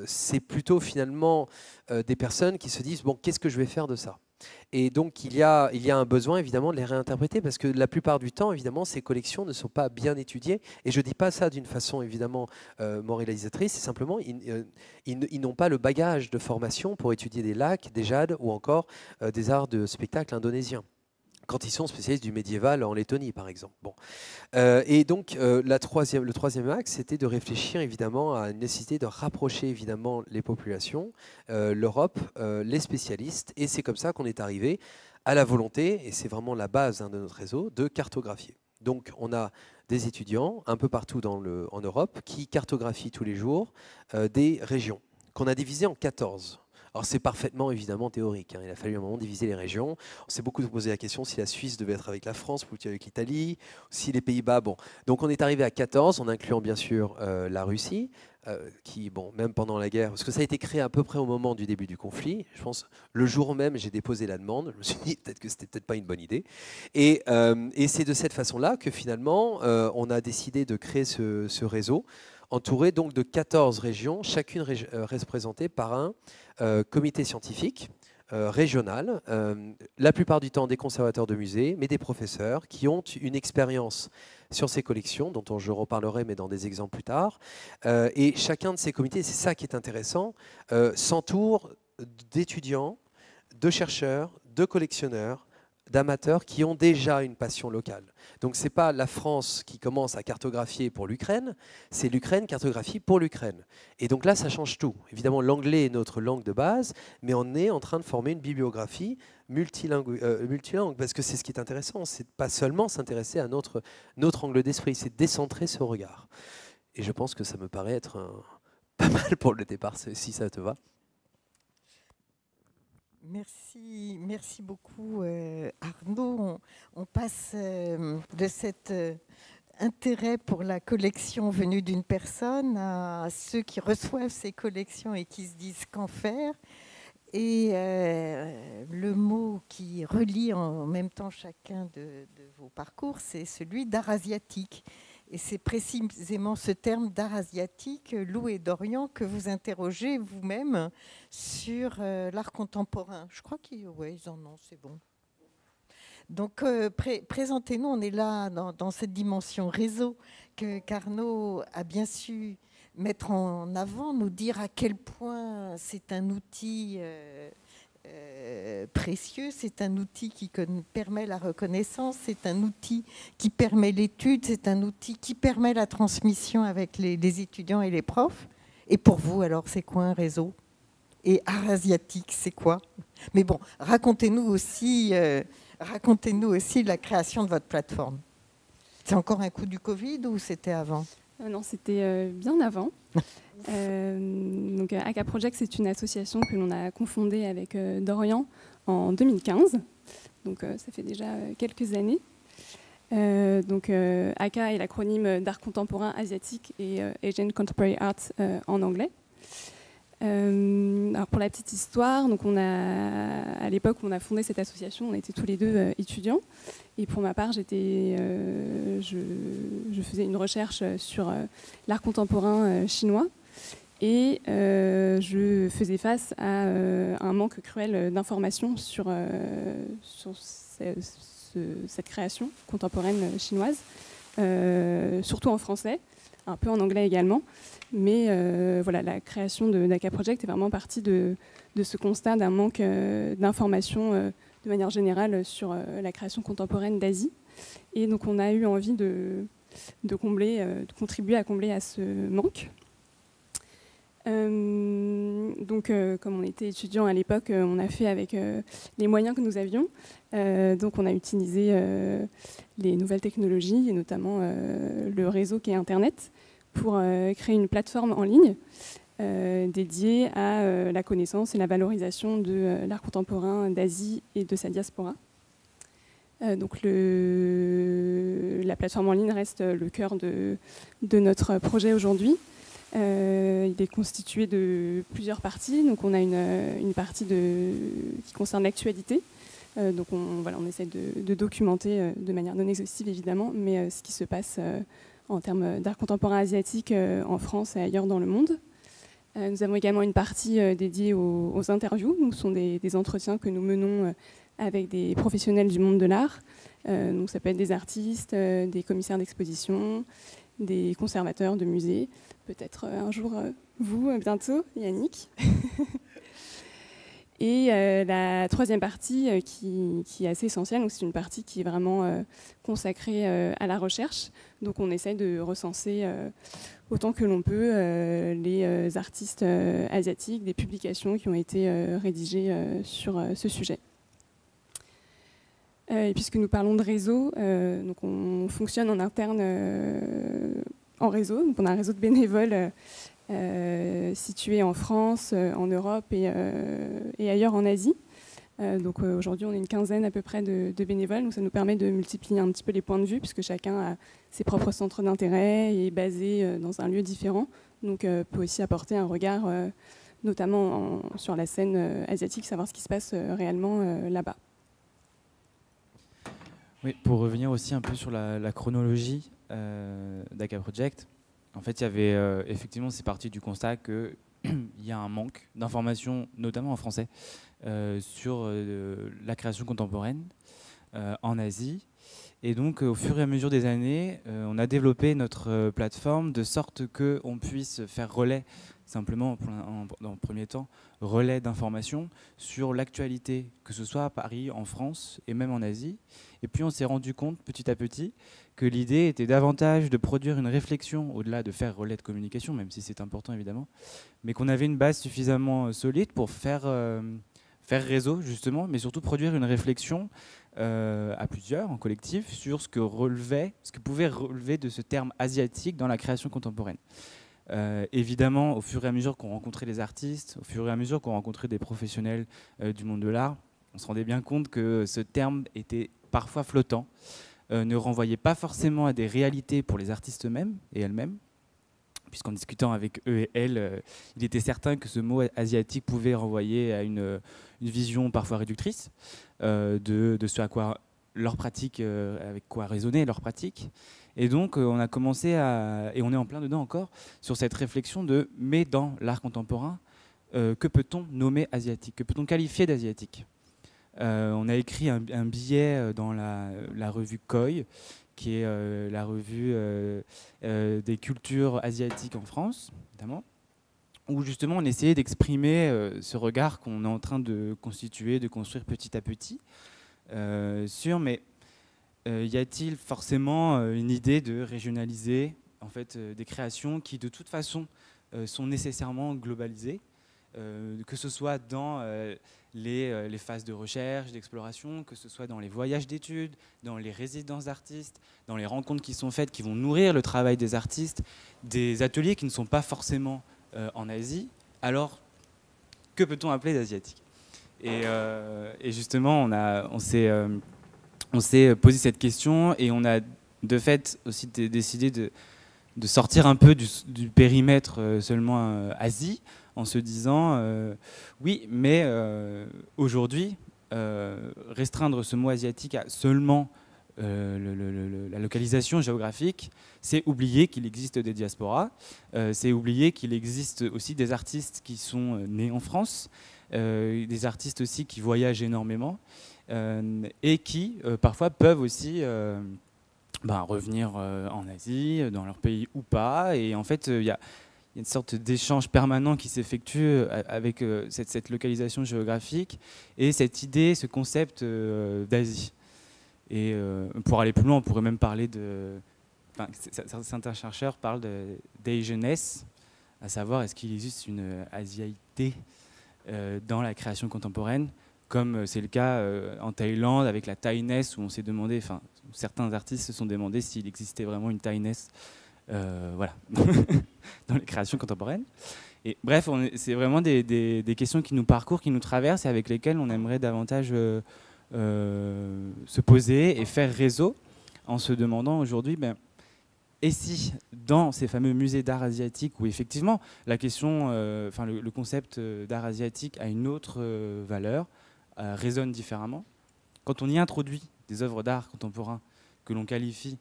c'est plutôt finalement des personnes qui se disent « bon, qu'est-ce que je vais faire de ça ?» Et donc, il y a un besoin, évidemment, de les réinterpréter, parce que la plupart du temps, évidemment, ces collections ne sont pas bien étudiées. Et je ne dis pas ça d'une façon, évidemment, moralisatrice, c'est simplement, ils n'ont pas le bagage de formation pour étudier des lacs, des jades ou encore des arts de spectacle indonésiens, quand ils sont spécialistes du médiéval en Lettonie, par exemple. Bon. Et donc, le troisième axe, c'était de réfléchir évidemment à une nécessité de rapprocher évidemment les populations, l'Europe, les spécialistes, et c'est comme ça qu'on est arrivé à la volonté, et c'est vraiment la base de notre réseau, de cartographier. Donc, on a des étudiants un peu partout en Europe qui cartographient tous les jours des régions qu'on a divisées en 14. Alors c'est parfaitement évidemment théorique, hein. Il a fallu un moment diviser les régions. On s'est beaucoup posé la question si la Suisse devait être avec la France plutôt avec l'Italie, si les Pays-Bas. Bon. Donc on est arrivé à 14, en incluant bien sûr la Russie, qui, bon, même pendant la guerre, parce que ça a été créé à peu près au moment du début du conflit, je pense, le jour même j'ai déposé la demande, je me suis dit peut-être que c'était peut-être pas une bonne idée. Et c'est de cette façon-là que finalement on a décidé de créer ce réseau, entouré donc de 14 régions, chacune représentée par un comité scientifique régional, la plupart du temps des conservateurs de musées, mais des professeurs qui ont une expérience sur ces collections, dont je reparlerai, mais dans des exemples plus tard. Et chacun de ces comités, c'est ça qui est intéressant, s'entoure d'étudiants, de chercheurs, de collectionneurs, d'amateurs qui ont déjà une passion locale. Donc ce n'est pas la France qui commence à cartographier pour l'Ukraine, c'est l'Ukraine cartographie pour l'Ukraine. Et donc là, ça change tout. Évidemment, l'anglais est notre langue de base, mais on est en train de former une bibliographie multilingue, parce que c'est ce qui est intéressant, c'est pas seulement s'intéresser à notre angle d'esprit, c'est décentrer ce regard. Et je pense que ça me paraît être pas mal pour le départ, si ça te va. Merci beaucoup Arnaud. On passe de cet intérêt pour la collection venue d'une personne à ceux qui reçoivent ces collections et qui se disent qu'en faire. Et le mot qui relie en même temps chacun de vos parcours, c'est celui d'art asiatique. Et c'est précisément ce terme d'art asiatique, Lou et Dorian, que vous interrogez vous-même sur l'art contemporain. Je crois qu'ils en ont, c'est bon. Donc, présentez-nous, on est là dans cette dimension réseau que Arnaud a bien su mettre en avant, nous dire à quel point c'est un outil précieux, c'est un outil qui permet la reconnaissance, c'est un outil qui permet l'étude, c'est un outil qui permet la transmission avec les étudiants et les profs. Et pour vous, alors, c'est quoi un réseau? Et art asiatique, c'est quoi? Mais bon, racontez-nous aussi la création de votre plateforme. C'est encore un coup du Covid ou c'était avant? Non, c'était bien avant. Donc, AK Project, c'est une association que l'on a confondée avec Dorian en 2015. Donc, ça fait déjà quelques années. Donc, AK est l'acronyme d'art contemporain asiatique et Asian Contemporary Art en anglais. Alors pour la petite histoire, donc à l'époque où on a fondé cette association, on était tous les deux étudiants. Et pour ma part, je faisais une recherche sur l'art contemporain chinois. Et je faisais face à un manque cruel d'informations sur cette création contemporaine chinoise, surtout en français, un peu en anglais également. Mais voilà, la création d'AK Project est vraiment partie de ce constat d'un manque d'informations de manière générale sur la création contemporaine d'Asie. Et donc on a eu envie de contribuer à combler à ce manque. Donc comme on était étudiants à l'époque, on a fait avec les moyens que nous avions. Donc on a utilisé les nouvelles technologies, et notamment le réseau qui est Internet, pour créer une plateforme en ligne dédiée à la connaissance et la valorisation de l'art contemporain d'Asie et de sa diaspora. Donc la plateforme en ligne reste le cœur de notre projet aujourd'hui. Il est constitué de plusieurs parties. Donc on a une partie qui concerne l'actualité. Donc on essaie de documenter de manière non exhaustive évidemment, mais ce qui se passe en termes d'art contemporain asiatique en France et ailleurs dans le monde. Nous avons également une partie dédiée aux interviews. Donc, ce sont des entretiens que nous menons avec des professionnels du monde de l'art. Donc, ça peut être des artistes, des commissaires d'exposition, des conservateurs de musées, peut-être un jour vous, bientôt, Yannick. Et la troisième partie qui est assez essentielle, c'est une partie qui est vraiment consacrée à la recherche. Donc on essaie de recenser autant que l'on peut les artistes asiatiques, des publications qui ont été rédigées sur ce sujet. Et puisque nous parlons de réseau, donc on fonctionne en interne en réseau. Donc on a un réseau de bénévoles situé en France, en Europe et ailleurs en Asie. Donc aujourd'hui, on est une quinzaine à peu près de bénévoles. Donc ça nous permet de multiplier un petit peu les points de vue, puisque chacun a ses propres centres d'intérêt et est basé dans un lieu différent. Donc peut aussi apporter un regard, notamment sur la scène asiatique, savoir ce qui se passe réellement là-bas. Oui, pour revenir aussi un peu sur la chronologie d'AK Project, en fait, il y avait effectivement, c'est parti du constat qu'il y a un manque d'informations, notamment en français, sur la création contemporaine en Asie. Et donc, au fur et à mesure des années, on a développé notre plateforme de sorte qu'on puisse faire relais simplement, dans le premier temps, relais d'informations sur l'actualité, que ce soit à Paris, en France et même en Asie. Et puis on s'est rendu compte petit à petit que l'idée était davantage de produire une réflexion, au-delà de faire relais de communication, même si c'est important évidemment, mais qu'on avait une base suffisamment solide pour faire réseau justement, mais surtout produire une réflexion à plusieurs, en collectif, sur ce que pouvait relever de ce terme asiatique dans la création contemporaine. Évidemment, au fur et à mesure qu'on rencontrait les artistes, au fur et à mesure qu'on rencontrait des professionnels du monde de l'art, on se rendait bien compte que ce terme était parfois flottant, ne renvoyait pas forcément à des réalités pour les artistes eux-mêmes et elles-mêmes, puisqu'en discutant avec eux et elles, il était certain que ce mot asiatique pouvait renvoyer à une vision parfois réductrice de ce à quoi leur pratique, avec quoi résonner leur pratique. Et donc on a commencé et on est en plein dedans encore, sur cette réflexion mais dans l'art contemporain, que peut-on nommer asiatique, que peut-on qualifier d'asiatique? On a écrit un billet dans la revue Koi, qui est la revue des cultures asiatiques en France, notamment, où justement on essayait d'exprimer ce regard qu'on est en train de constituer, de construire petit à petit, mais y a-t-il forcément une idée de régionaliser en fait, des créations qui de toute façon sont nécessairement globalisées, que ce soit dans les phases de recherche, d'exploration, que ce soit dans les voyages d'études, dans les résidences d'artistes, dans les rencontres qui sont faites, qui vont nourrir le travail des artistes, des ateliers qui ne sont pas forcément en Asie. Alors, que peut-on appeler d'asiatique ? Et justement, on s'est posé cette question et on a de fait aussi décidé de sortir un peu du périmètre seulement Asie, en se disant oui, mais aujourd'hui, restreindre ce mot asiatique à seulement la localisation géographique, c'est oublier qu'il existe des diasporas, c'est oublier qu'il existe aussi des artistes qui sont nés en France, des artistes aussi qui voyagent énormément et qui parfois peuvent aussi revenir en Asie, dans leur pays ou pas. Et en fait, il y a une sorte d'échange permanent qui s'effectue avec cette localisation géographique et cette idée, ce concept d'Asie. Et pour aller plus loin, on pourrait même parler certains chercheurs parlent d'Asianness, à savoir est-ce qu'il existe une asiaïté dans la création contemporaine, comme c'est le cas en Thaïlande avec la Thainess, où on s'est demandé, enfin certains artistes se sont demandé s'il existait vraiment une Thainess, voilà, dans les créations contemporaines. Et bref, c'est vraiment des questions qui nous parcourent, qui nous traversent, et avec lesquelles on aimerait davantage se poser et faire réseau, en se demandant aujourd'hui, et si dans ces fameux musées d'art asiatique, où effectivement la question, le concept d'art asiatique a une autre valeur, résonne différemment, quand on y introduit des œuvres d'art contemporain que l'on qualifie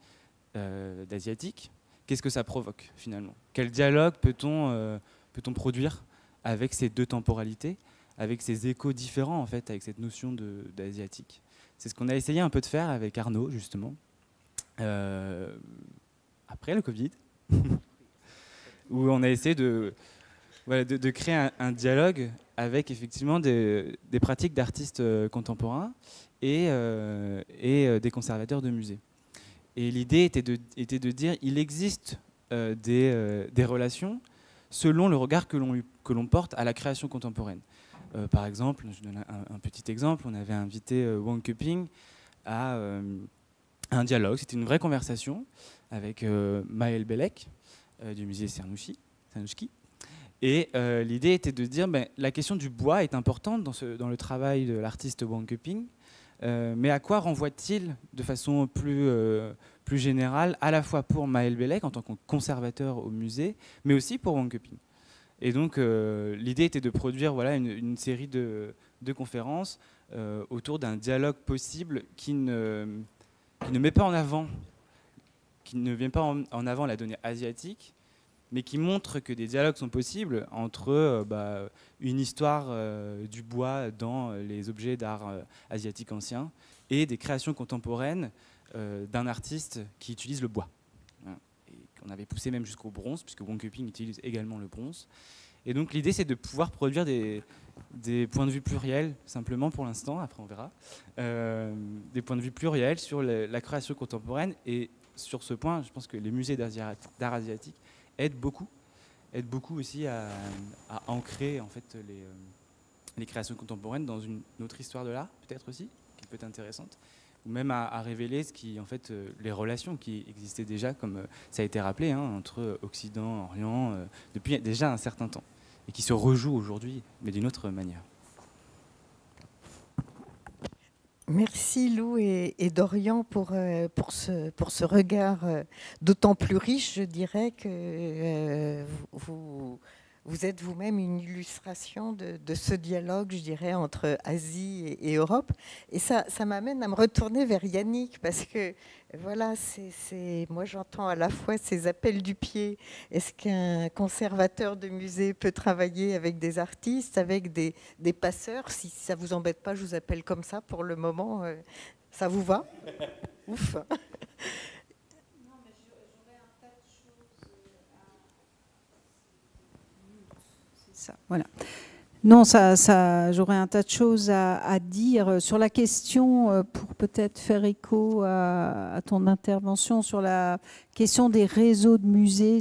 d'asiatiques, qu'est-ce que ça provoque finalement? Quel dialogue peut-on produire avec ces deux temporalités, avec ces échos différents en fait, avec cette notion d'asiatique? C'est ce qu'on a essayé un peu de faire avec Arnaud justement, après le Covid, où on a essayé de créer un dialogue avec effectivement des pratiques d'artistes contemporains et des conservateurs de musées. Et l'idée était de dire qu'il existe des relations selon le regard que l'on porte à la création contemporaine. Par exemple, je donne un petit exemple, on avait invité Wang Keping à un dialogue, c'était une vraie conversation avec Maël Bellec du musée Cernouchi. Et l'idée était de dire la question du bois est importante dans le travail de l'artiste Wang Keping, mais à quoi renvoie-t-il de façon plus générale, à la fois pour Maël Bellec en tant que conservateur au musée, mais aussi pour Wang Keping. Et donc l'idée était de produire une série de conférences autour d'un dialogue possible qui ne met pas en avant, qui ne vient pas en avant la donnée asiatique, mais qui montre que des dialogues sont possibles entre une histoire du bois dans les objets d'art asiatique ancien et des créations contemporaines d'un artiste qui utilise le bois. Voilà. Et qu'on avait poussé même jusqu'au bronze, puisque Wang Keping utilise également le bronze. Et donc l'idée, c'est de pouvoir produire des points de vue pluriels, simplement pour l'instant, après on verra, des points de vue pluriels sur la création contemporaine. Et sur ce point, je pense que les musées d'art asiatique aident beaucoup aussi à ancrer en fait, les créations contemporaines dans une autre histoire de l'art, peut-être aussi, qui peut être intéressante, ou même à révéler ce qui, en fait, les relations qui existaient déjà, comme ça a été rappelé, hein, entre Occident, Orient, depuis déjà un certain temps, et qui se rejouent aujourd'hui, mais d'une autre manière. Merci Lou et Dorian pour ce regard d'autant plus riche, je dirais, que vous êtes vous-même une illustration de ce dialogue, je dirais, entre Asie et Europe. Et ça m'amène à me retourner vers Yannick, parce que voilà, moi j'entends à la fois ces appels du pied. Est-ce qu'un conservateur de musée peut travailler avec des artistes, avec des passeurs? Si ça ne vous embête pas, je vous appelle comme ça pour le moment. Ça vous va? Ouf. Voilà. Non, j'aurais un tas de choses à dire sur la question, pour peut-être faire écho à ton intervention sur la question des réseaux de musées,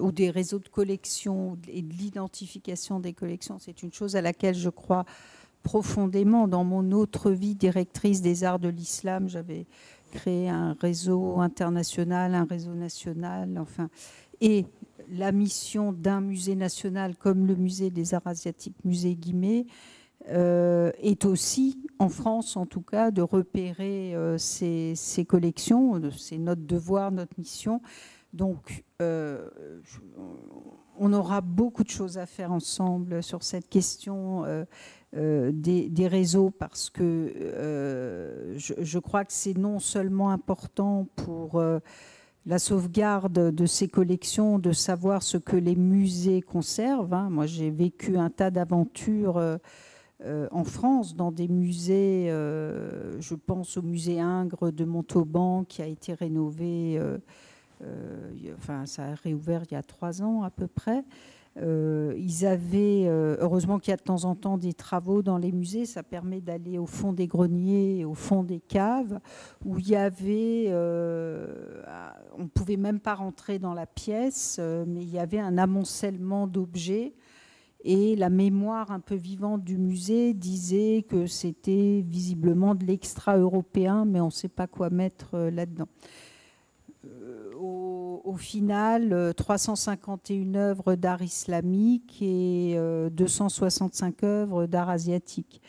ou des réseaux de collections et de l'identification des collections. C'est une chose à laquelle je crois profondément. Dans mon autre vie directrice des arts de l'islam, j'avais créé un réseau international, un réseau national, enfin, et la mission d'un musée national comme le musée des arts asiatiques, musée Guimet, est aussi, en France en tout cas, de repérer ces collections. C'est notre devoir, notre mission. Donc, on aura beaucoup de choses à faire ensemble sur cette question des réseaux, parce que je crois que c'est non seulement important pour la sauvegarde de ces collections, de savoir ce que les musées conservent. Hein. Moi, j'ai vécu un tas d'aventures en France, dans des musées, je pense au musée Ingres de Montauban, qui a été rénové, enfin, ça a réouvert il y a 3 ans à peu près. Ils avaient, heureusement qu'il y a de temps en temps des travaux dans les musées, ça permet d'aller au fond des greniers, au fond des caves, où il y avait, on ne pouvait même pas rentrer dans la pièce, mais il y avait un amoncellement d'objets, et la mémoire un peu vivante du musée disait que c'était visiblement de l'extra-européen, mais on ne sait pas quoi mettre là-dedans. Au final, 351 œuvres d'art islamique et 265 œuvres d'art asiatique.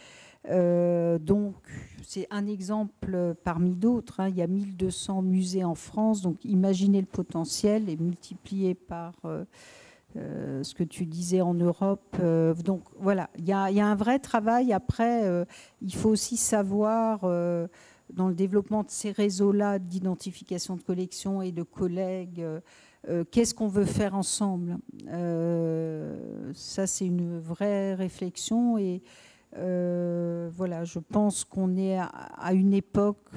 Donc, c'est un exemple parmi d'autres. Hein. Il y a 1200 musées en France, donc imaginez le potentiel et multiplié par ce que tu disais en Europe. Donc voilà, il y a un vrai travail. Après, il faut aussi savoir... dans le développement de ces réseaux-là d'identification de collections et de collègues, qu'est-ce qu'on veut faire ensemble? Ça, c'est une vraie réflexion. Et voilà, je pense qu'on est à une époque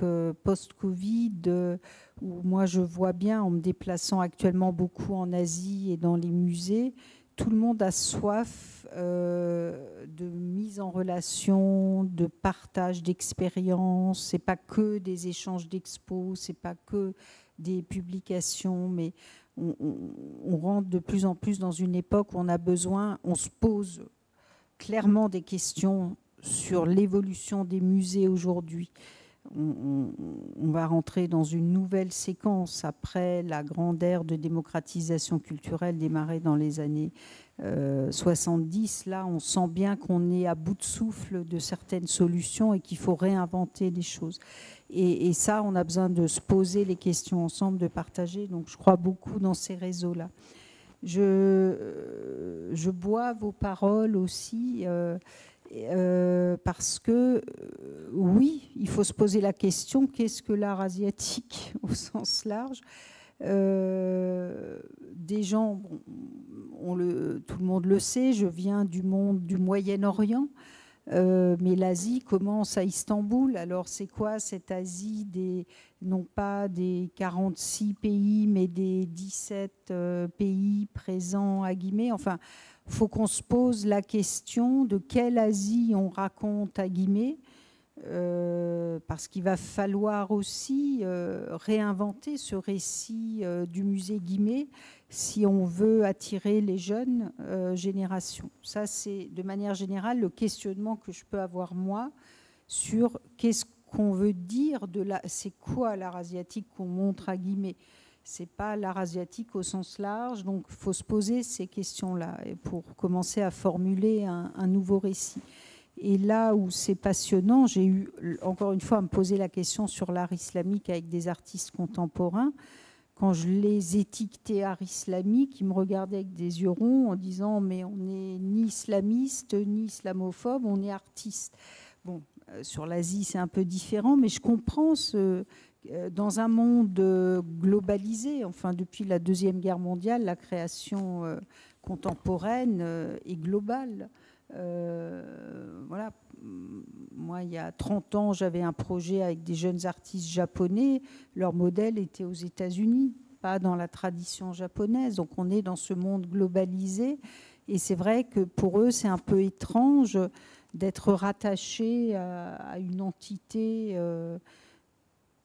post-Covid où moi, je vois bien, en me déplaçant actuellement beaucoup en Asie et dans les musées, tout le monde a soif de mise en relation, de partage d'expériences. C'est pas que des échanges d'expos, c'est pas que des publications, mais on rentre de plus en plus dans une époque où on se pose clairement des questions sur l'évolution des musées aujourd'hui. On va rentrer dans une nouvelle séquence après la grande ère de démocratisation culturelle démarrée dans les années 70. Là, on sent bien qu'on est à bout de souffle de certaines solutions et qu'il faut réinventer des choses. Et ça, on a besoin de se poser les questions ensemble, de partager. Donc, je crois beaucoup dans ces réseaux-là. Je bois vos paroles aussi. Parce que oui, il faut se poser la question, qu'est-ce que l'art asiatique au sens large? Des gens, bon, tout le monde le sait, je viens du monde du Moyen-Orient. Mais l'Asie commence à Istanbul. Alors c'est quoi cette Asie non pas des 46 pays, mais des 17 pays présents à Guimet. Enfin, il faut qu'on se pose la question de quelle Asie on raconte à Guimet. Parce qu'il va falloir aussi réinventer ce récit du musée Guimet si on veut attirer les jeunes générations. Ça, c'est de manière générale le questionnement que je peux avoir moi sur qu'est-ce qu'on veut dire c'est quoi l'art asiatique qu'on montre à Guimet. C'est pas l'art asiatique au sens large, donc il faut se poser ces questions-là pour commencer à formuler un nouveau récit. Et là où c'est passionnant, j'ai eu encore une fois à me poser la question sur l'art islamique avec des artistes contemporains. Quand je les étiquetais art islamique, ils me regardaient avec des yeux ronds en disant mais on n'est ni islamiste ni islamophobe, on est artiste. Bon, sur l'Asie c'est un peu différent, mais je comprends dans un monde globalisé, enfin depuis la Deuxième Guerre mondiale, la création contemporaine est globale. Voilà. Moi, il y a 30 ans, j'avais un projet avec des jeunes artistes japonais. Leur modèle était aux États-Unis, pas dans la tradition japonaise. Donc, on est dans ce monde globalisé. Et c'est vrai que pour eux, c'est un peu étrange d'être rattaché à une entité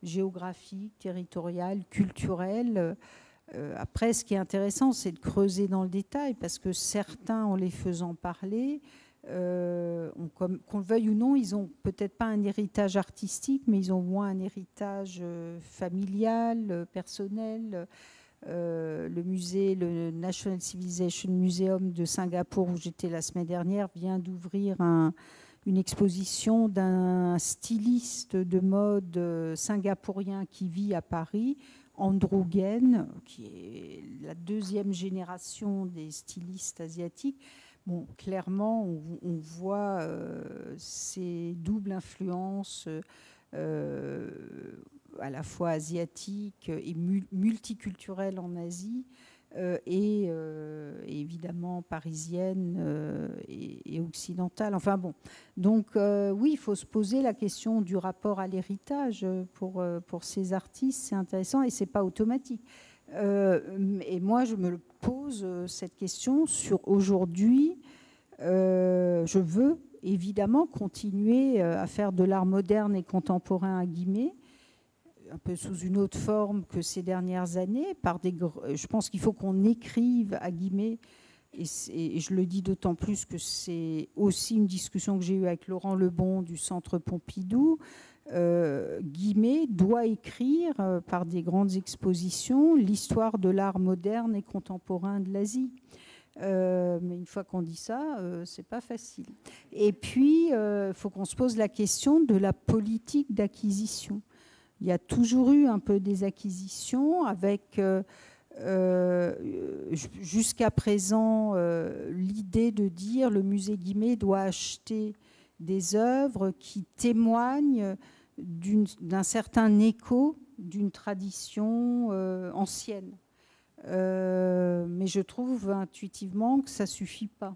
géographique, territoriale, culturelle. Après, ce qui est intéressant, c'est de creuser dans le détail, parce que certains, en les faisant parler, qu'on le veuille ou non, ils n'ont peut-être pas un héritage artistique, mais ils ont au moins un héritage familial, personnel. Le musée, le National Civilization Museum de Singapour, où j'étais la semaine dernière, vient d'ouvrir une exposition d'un styliste de mode singapourien qui vit à Paris, Andrew Gain, qui est la deuxième génération des stylistes asiatiques. Bon, clairement, on voit ces doubles influences à la fois asiatiques et multiculturelles en Asie, et évidemment parisienne et occidentale. Enfin bon, donc oui, il faut se poser la question du rapport à l'héritage pour ces artistes, c'est intéressant et c'est pas automatique. Et moi, je me pose cette question sur aujourd'hui. Je veux évidemment continuer à faire de l'art moderne et contemporain à Guimet, un peu sous une autre forme que ces dernières années. Je pense qu'il faut qu'on écrive à Guimet, et je le dis d'autant plus que c'est aussi une discussion que j'ai eue avec Laurent Lebon du Centre Pompidou. Guimet doit écrire par des grandes expositions l'histoire de l'art moderne et contemporain de l'Asie. Mais une fois qu'on dit ça, c'est pas facile. Et puis, il faut qu'on se pose la question de la politique d'acquisition. Il y a toujours eu un peu des acquisitions avec, jusqu'à présent, l'idée de dire le musée Guimet doit acheter des œuvres qui témoignent d'un certain écho d'une tradition ancienne. Mais je trouve intuitivement que ça ne suffit pas.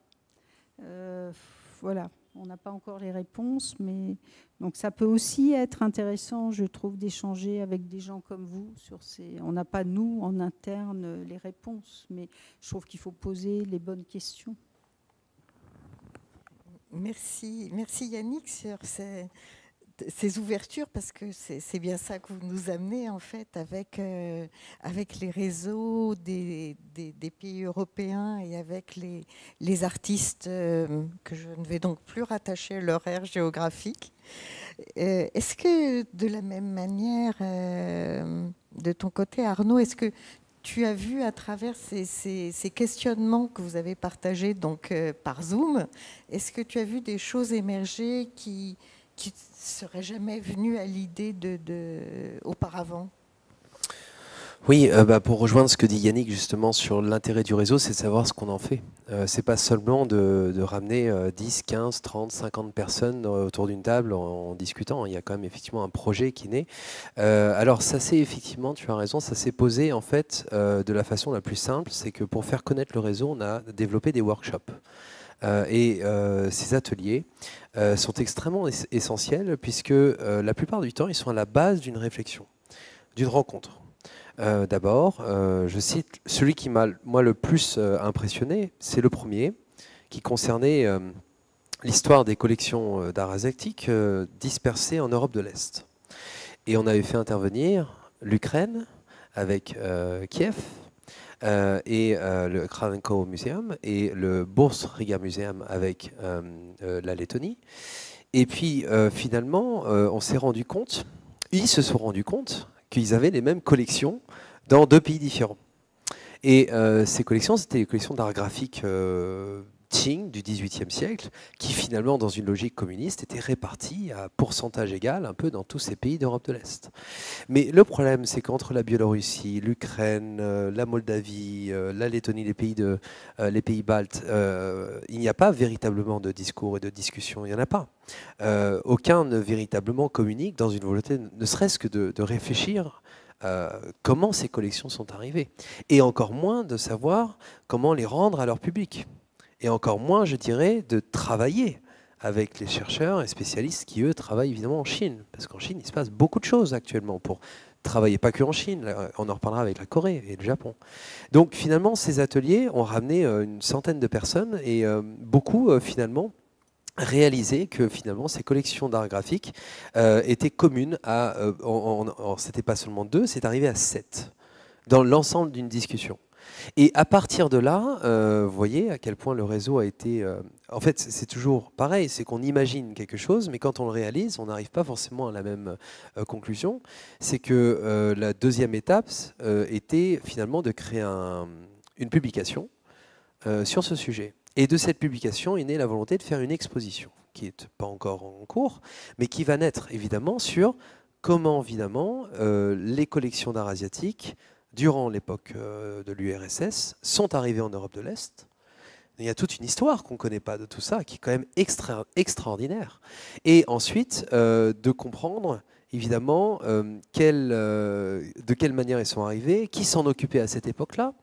Voilà, on n'a pas encore les réponses, mais donc ça peut aussi être intéressant, je trouve, d'échanger avec des gens comme vous sur ces. On n'a pas, nous, en interne, les réponses, mais je trouve qu'il faut poser les bonnes questions. Merci Yannick sur ces ouvertures, parce que c'est bien ça que vous nous amenez en fait avec les réseaux des pays européens et avec les artistes que je ne vais donc plus rattacher à leur aire géographique. Est-ce que de la même manière, de ton côté Arnaud, est-ce que tu as vu à travers ces questionnements que vous avez partagés donc, par Zoom, est-ce que tu as vu des choses émerger qui ne seraient jamais venues à l'idée auparavant ? Oui, pour rejoindre ce que dit Yannick justement sur l'intérêt du réseau, c'est de savoir ce qu'on en fait. C'est pas seulement de ramener 10, 15, 30, 50 personnes autour d'une table en discutant. Il y a quand même effectivement un projet qui naît. Alors ça s'est effectivement, tu as raison, ça s'est posé en fait de la façon la plus simple, c'est que pour faire connaître le réseau, on a développé des workshops. Ces ateliers sont extrêmement essentiels puisque la plupart du temps, ils sont à la base d'une réflexion, d'une rencontre. D'abord, je cite celui qui m'a moi le plus impressionné, c'est le premier, qui concernait l'histoire des collections d'art asiatique dispersées en Europe de l'Est. Et on avait fait intervenir l'Ukraine avec Kiev et le Kravenko Museum et le Bourse-Riga Museum avec la Lettonie. Et puis finalement, on s'est rendu compte, ils se sont rendus compte qu'ils avaient les mêmes collections dans 2 pays différents. Et ces collections, c'était les collections d'art graphique Qing du XVIIIe siècle, qui finalement, dans une logique communiste, étaient réparties à pourcentage égal un peu dans tous ces pays d'Europe de l'Est. Mais le problème, c'est qu'entre la Biélorussie, l'Ukraine, la Moldavie, la Lettonie, les pays baltes, il n'y a pas véritablement de discours et de discussion, il n'y en a pas. Aucun ne véritablement communique dans une volonté, ne serait-ce que de réfléchir comment ces collections sont arrivées. Et encore moins de savoir comment les rendre à leur public. Et encore moins, je dirais, de travailler avec les chercheurs et spécialistes qui, eux, travaillent évidemment en Chine. Parce qu'en Chine, il se passe beaucoup de choses actuellement pour travailler, pas que en Chine, on en reparlera avec la Corée et le Japon. Donc finalement, ces ateliers ont ramené une centaine de personnes et beaucoup, finalement, réalisé que finalement ces collections d'art graphique étaient communes à... c'était pas seulement 2, c'est arrivé à 7 dans l'ensemble d'une discussion. Et à partir de là, vous voyez à quel point le réseau a été... en fait, c'est toujours pareil, c'est qu'on imagine quelque chose, mais quand on le réalise, on n'arrive pas forcément à la même conclusion. C'est que la deuxième étape était finalement de créer une publication sur ce sujet. Et de cette publication est née la volonté de faire une exposition, qui n'est pas encore en cours, mais qui va naître évidemment sur comment évidemment les collections d'art asiatique durant l'époque de l'URSS, sont arrivés en Europe de l'Est. Il y a toute une histoire qu'on ne connaît pas de tout ça, qui est quand même extraordinaire. Et ensuite, de comprendre, évidemment, de quelle manière ils sont arrivés, qui s'en occupait à cette époque-là,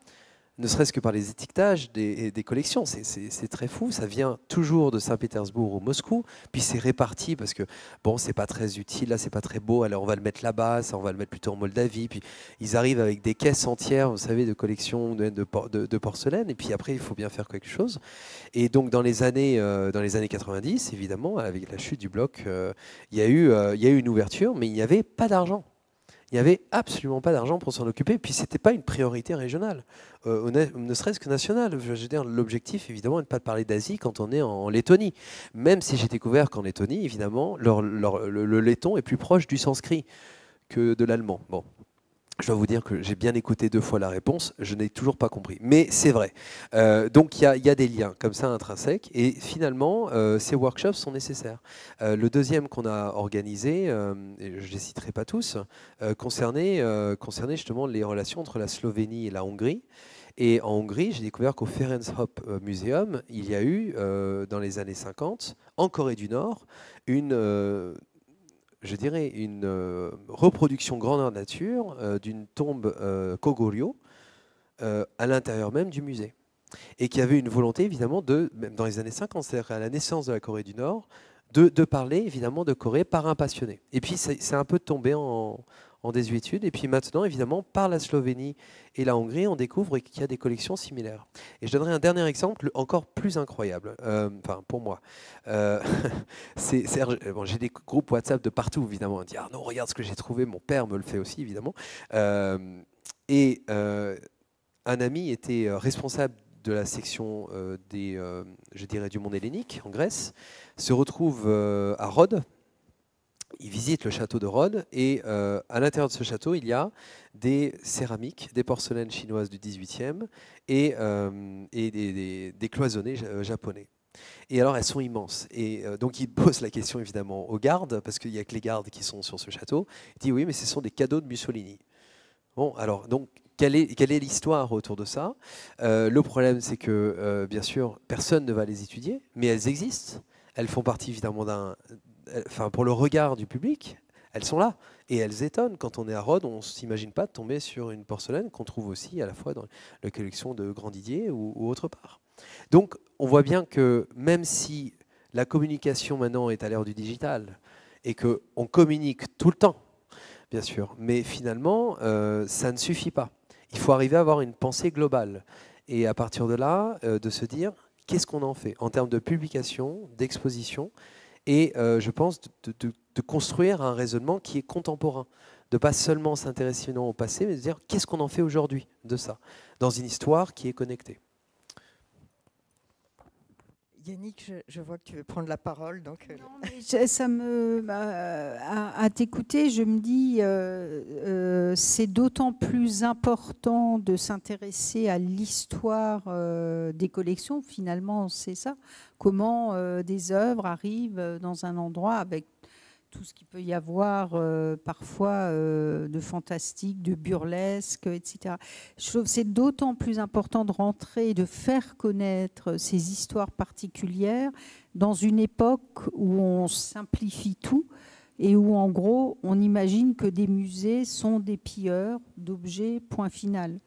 ne serait-ce que par les étiquetages des collections. C'est très fou, ça vient toujours de Saint-Pétersbourg ou Moscou, puis c'est réparti parce que, bon, c'est pas très utile, là c'est pas très beau, alors on va le mettre là-bas, ça on va le mettre plutôt en Moldavie, puis ils arrivent avec des caisses entières, vous savez, de collections de porcelaine, et puis après il faut bien faire quelque chose. Et donc dans les années 90, évidemment, avec la chute du bloc, il y a eu une ouverture, mais il n'y avait pas d'argent. Il n'y avait absolument pas d'argent pour s'en occuper. Puis ce n'était pas une priorité régionale, ne serait-ce que nationale. Je veux dire, l'objectif, évidemment, n'est pas de parler d'Asie quand on est en Lettonie. Même si j'ai découvert qu'en Lettonie, évidemment, le letton est plus proche du sanskrit que de l'allemand. Bon. Je dois vous dire que j'ai bien écouté 2 fois la réponse, je n'ai toujours pas compris. Mais c'est vrai. Donc il y a des liens comme ça intrinsèques. Et finalement, ces workshops sont nécessaires. Le deuxième qu'on a organisé, et je ne les citerai pas tous, concernait justement les relations entre la Slovénie et la Hongrie. Et en Hongrie, j'ai découvert qu'au Ferenc Hoppe Museum, il y a eu, dans les années 50, en Corée du Nord, je dirais une reproduction grandeur nature d'une tombe Kogoryo à l'intérieur même du musée. Et qui avait une volonté, évidemment, même dans les années 50, c'est-à-dire à la naissance de la Corée du Nord, de parler, évidemment, de Corée par un passionné. Et puis, c'est un peu tombé en désuétude. Et puis maintenant, évidemment, par la Slovénie et la Hongrie, on découvre qu'il y a des collections similaires. Et je donnerai un dernier exemple encore plus incroyable, enfin pour moi. Bon, j'ai des groupes WhatsApp de partout, évidemment. On dit « Ah non, regarde ce que j'ai trouvé », mon père me le fait aussi, évidemment. Un ami était responsable de la section je dirais, du monde hellénique en Grèce, se retrouve à Rhodes. Il visite le château de Rhodes et à l'intérieur de ce château, il y a des céramiques, des porcelaines chinoises du XVIIIe et des cloisonnés japonais. Et alors, elles sont immenses. Et donc, il pose la question, évidemment, aux gardes, parce qu'il n'y a que les gardes qui sont sur ce château. Il dit, oui, mais ce sont des cadeaux de Mussolini. Bon, alors, donc, quelle est l'histoire autour de ça? Le problème, c'est que, bien sûr, personne ne va les étudier, mais elles existent. Elles font partie, évidemment, enfin, pour le regard du public, elles sont là. Et elles étonnent. Quand on est à Rhodes, on ne s'imagine pas de tomber sur une porcelaine qu'on trouve aussi à la fois dans la collection de Grandidier ou autre part. Donc, on voit bien que même si la communication maintenant est à l'ère du digital et qu'on communique tout le temps, bien sûr, mais finalement, ça ne suffit pas. Il faut arriver à avoir une pensée globale. Et à partir de là, de se dire, qu'est-ce qu'on en fait en termes de publication, d'exposition, et je pense de construire un raisonnement qui est contemporain, de ne pas seulement s'intéresser au passé, mais de dire, qu'est-ce qu'on en fait aujourd'hui de ça, dans une histoire qui est connectée. Yannick, je vois que tu veux prendre la parole. Donc, non, mais ça à t'écouter, je me dis, c'est d'autant plus important de s'intéresser à l'histoire des collections. Finalement, c'est ça. Comment des œuvres arrivent dans un endroit avec tout ce qu'il peut y avoir parfois de fantastique, de burlesque, etc. Je trouve que c'est d'autant plus important de rentrer et de faire connaître ces histoires particulières dans une époque où on simplifie tout et où, en gros, on imagine que des musées sont des pilleurs d'objets, point final.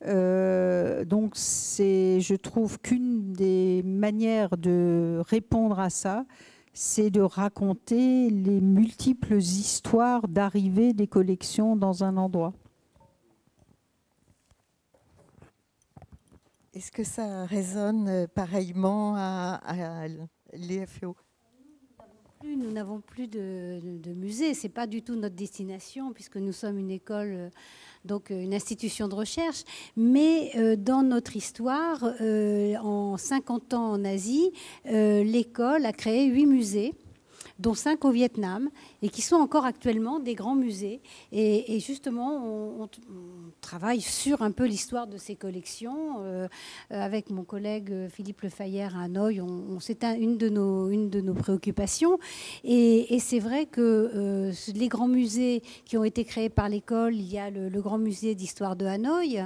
Donc, je trouve qu'une des manières de répondre à ça, c'est de raconter les multiples histoires d'arrivée des collections dans un endroit. Est-ce que ça résonne pareillement à l'EFEO ? Nous n'avons plus de musée. Ce n'est pas du tout notre destination, puisque nous sommes une école, donc une institution de recherche. Mais dans notre histoire, en 50 ans en Asie, l'école a créé 8 musées, dont 5 au Vietnam, et qui sont encore actuellement des grands musées. Et justement, on travaille sur un peu l'histoire de ces collections. Avec mon collègue Philippe Lefayère à Hanoï, c'est une de nos préoccupations. Et c'est vrai que les grands musées qui ont été créés par l'école, il y a le Grand Musée d'Histoire de Hanoï,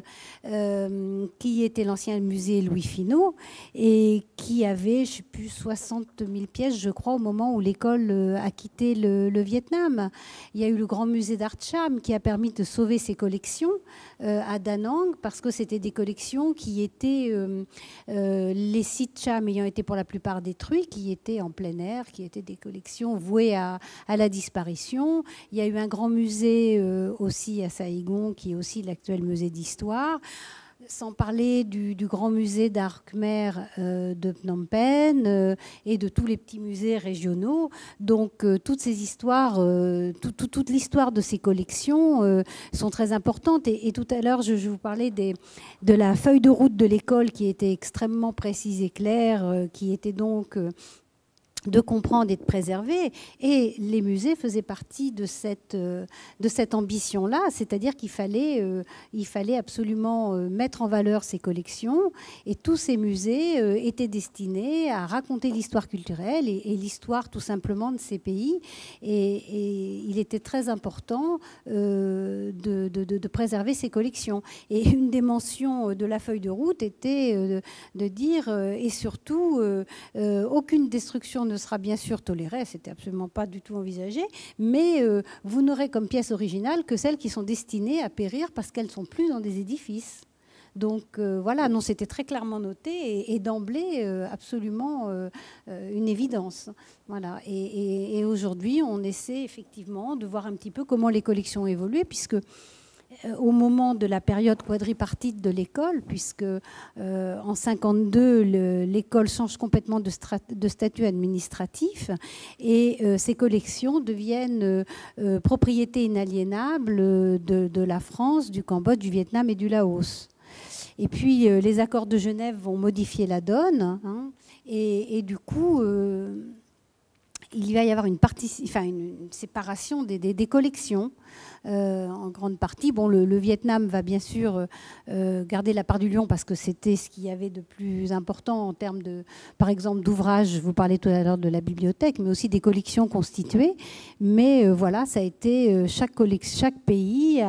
qui était l'ancien musée Louis Finot, et qui avait, je ne sais plus, 60 000 pièces, je crois, au moment où l'école a quitté le Vietnam. Il y a eu le Grand Musée d'Art Cham qui a permis de sauver ses collections à Da Nang, parce que c'était des collections qui étaient, les sites Cham ayant été pour la plupart détruits, qui étaient en plein air, qui étaient des collections vouées à la disparition. Il y a eu un grand musée aussi à Saïgon, qui est aussi l'actuel musée d'histoire. Sans parler du grand musée d'art khmer de Phnom Penh et de tous les petits musées régionaux. Donc toutes ces histoires, toute l'histoire de ces collections sont très importantes. Et tout à l'heure, je vous parlais de la feuille de route de l'école qui était extrêmement précise et claire, qui était donc de comprendre et de préserver. Et les musées faisaient partie de cette ambition-là, c'est-à-dire qu'il fallait absolument mettre en valeur ces collections. Et tous ces musées étaient destinés à raconter l'histoire culturelle et l'histoire tout simplement de ces pays. Et il était très important de préserver ces collections. Et une des mentions de la feuille de route était de dire, et surtout, aucune destruction ne sera bien sûr tolérée, c'était absolument pas du tout envisagé, mais vous n'aurez comme pièces originales que celles qui sont destinées à périr parce qu'elles ne sont plus dans des édifices. Donc voilà, non, c'était très clairement noté et d'emblée absolument une évidence. Voilà. Et aujourd'hui, on essaie effectivement de voir un petit peu comment les collections ont évolué, puisque au moment de la période quadripartite de l'école, puisque en 52, l'école change complètement de statut administratif et ces collections deviennent propriété inaliénable de la France, du Cambodge, du Vietnam et du Laos. Et puis les accords de Genève vont modifier la donne, hein, et du coup il va y avoir une séparation des collections en grande partie. Bon, le Vietnam va bien sûr garder la part du lion parce que c'était ce qu'il y avait de plus important en termes de, par exemple, d'ouvrages. Je vous parlais tout à l'heure de la bibliothèque, mais aussi des collections constituées. Mais voilà, ça a été chaque pays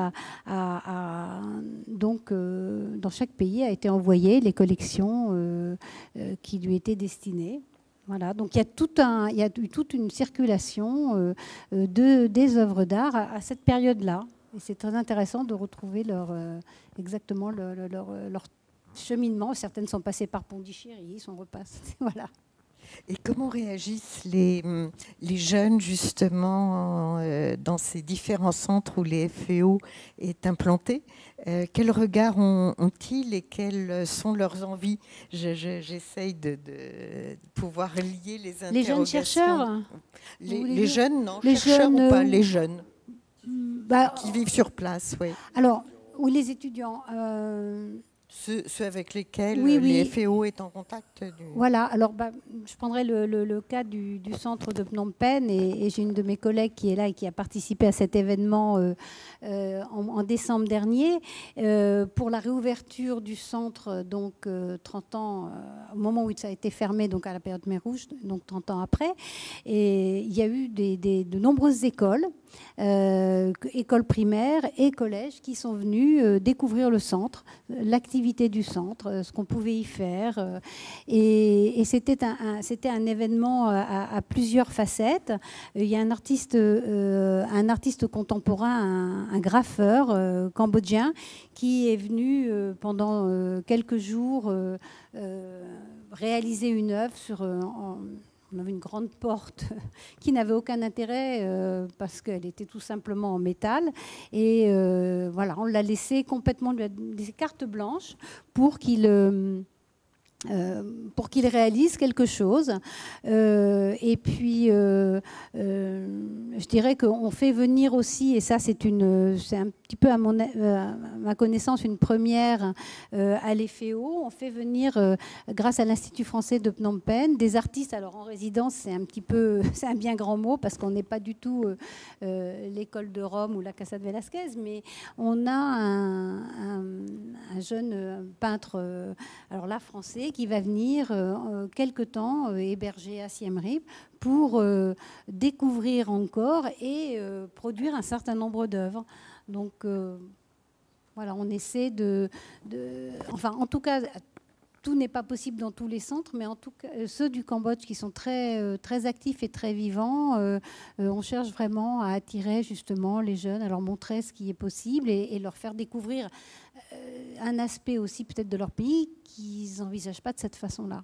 donc dans chaque pays a été envoyé les collections qui lui étaient destinées. Voilà, donc il y a eu toute une circulation des œuvres d'art à cette période-là. Et c'est très intéressant de retrouver exactement leur cheminement. Certaines sont passées par Pondichéry, on repasse. Voilà. Et comment réagissent les jeunes, justement, dans ces différents centres où les FEO est implanté? Quel regard ont-ils et quelles sont leurs envies? J'essaye de pouvoir lier les interrogations. Les jeunes chercheurs? Les jeunes, non, les chercheurs jeunes, ou pas, les jeunes bah, qui vivent sur place, oui. Alors, ou les étudiants Ceux avec lesquels oui, les FEO est en contact. Voilà, alors je prendrai le cas du centre de Phnom Penh et j'ai une de mes collègues qui est là et qui a participé à cet événement en décembre dernier pour la réouverture du centre, donc 30 ans, au moment où ça a été fermé, donc à la période Khmer Rouge, donc 30 ans après. Et il y a eu de nombreuses écoles, écoles primaires et collèges qui sont venus découvrir le centre, l'activité du centre, ce qu'on pouvait y faire. Et c'était un événement à plusieurs facettes. Il y a un artiste contemporain, un graffeur cambodgien qui est venu pendant quelques jours réaliser une œuvre sur... on avait une grande porte qui n'avait aucun intérêt parce qu'elle était tout simplement en métal. Et voilà, on l'a laissé complètement, lui a laissé carte blanche pour qu'il réalise quelque chose. Et puis, je dirais qu'on fait venir aussi, et ça c'est un petit peu à ma connaissance une première à l'EFEO, on fait venir, grâce à l'Institut français de Phnom Penh, des artistes. Alors en résidence, c'est un bien grand mot parce qu'on n'est pas du tout l'école de Rome ou la Casa de Velasquez, mais on a un jeune peintre, alors là français, qui va venir quelque temps héberger à Siem Reap pour découvrir encore et produire un certain nombre d'œuvres. Donc voilà, on essaie enfin en tout cas, tout n'est pas possible dans tous les centres, mais en tout cas ceux du Cambodge qui sont très, très actifs et très vivants, on cherche vraiment à attirer justement les jeunes, à leur montrer ce qui est possible et leur faire découvrir un aspect aussi peut-être de leur pays qu'ils n'envisagent pas de cette façon-là.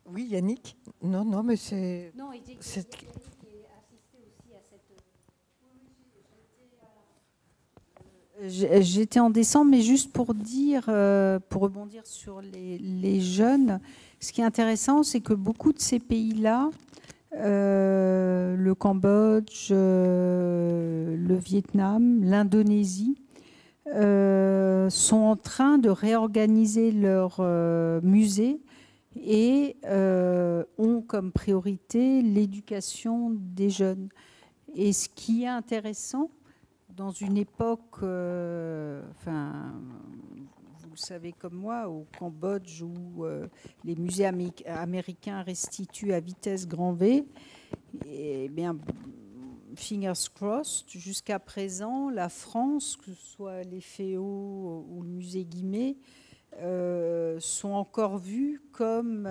Oui, Yannick? Non, mais c'est... Non, Yannick est assisté aussi à cette... J'étais en décembre, mais juste pour dire, pour rebondir sur les jeunes, ce qui est intéressant, c'est que beaucoup de ces pays-là, le Cambodge, le Vietnam, l'Indonésie, sont en train de réorganiser leur musée et ont comme priorité l'éducation des jeunes. Et ce qui est intéressant, dans une époque, enfin, vous le savez comme moi, au Cambodge, où les musées américains restituent à vitesse grand V, eh bien, fingers crossed, jusqu'à présent, la France, que ce soit les FEO ou le musée Guimet, sont encore vus comme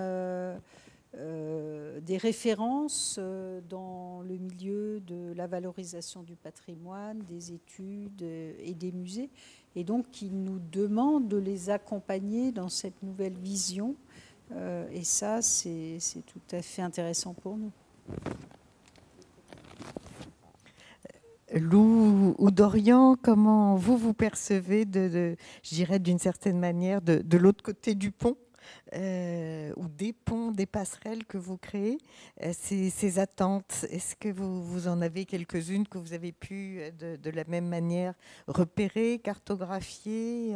des références dans le milieu de la valorisation du patrimoine, des études et des musées. Et donc, ils nous demandent de les accompagner dans cette nouvelle vision. Et ça, c'est tout à fait intéressant pour nous. Lou ou Dorian, comment vous percevez, je dirais d'une certaine manière, de l'autre côté du pont, ou des ponts, des passerelles que vous créez, ces attentes? Est-ce que vous en avez quelques-unes que vous avez pu, de la même manière, repérer, cartographier?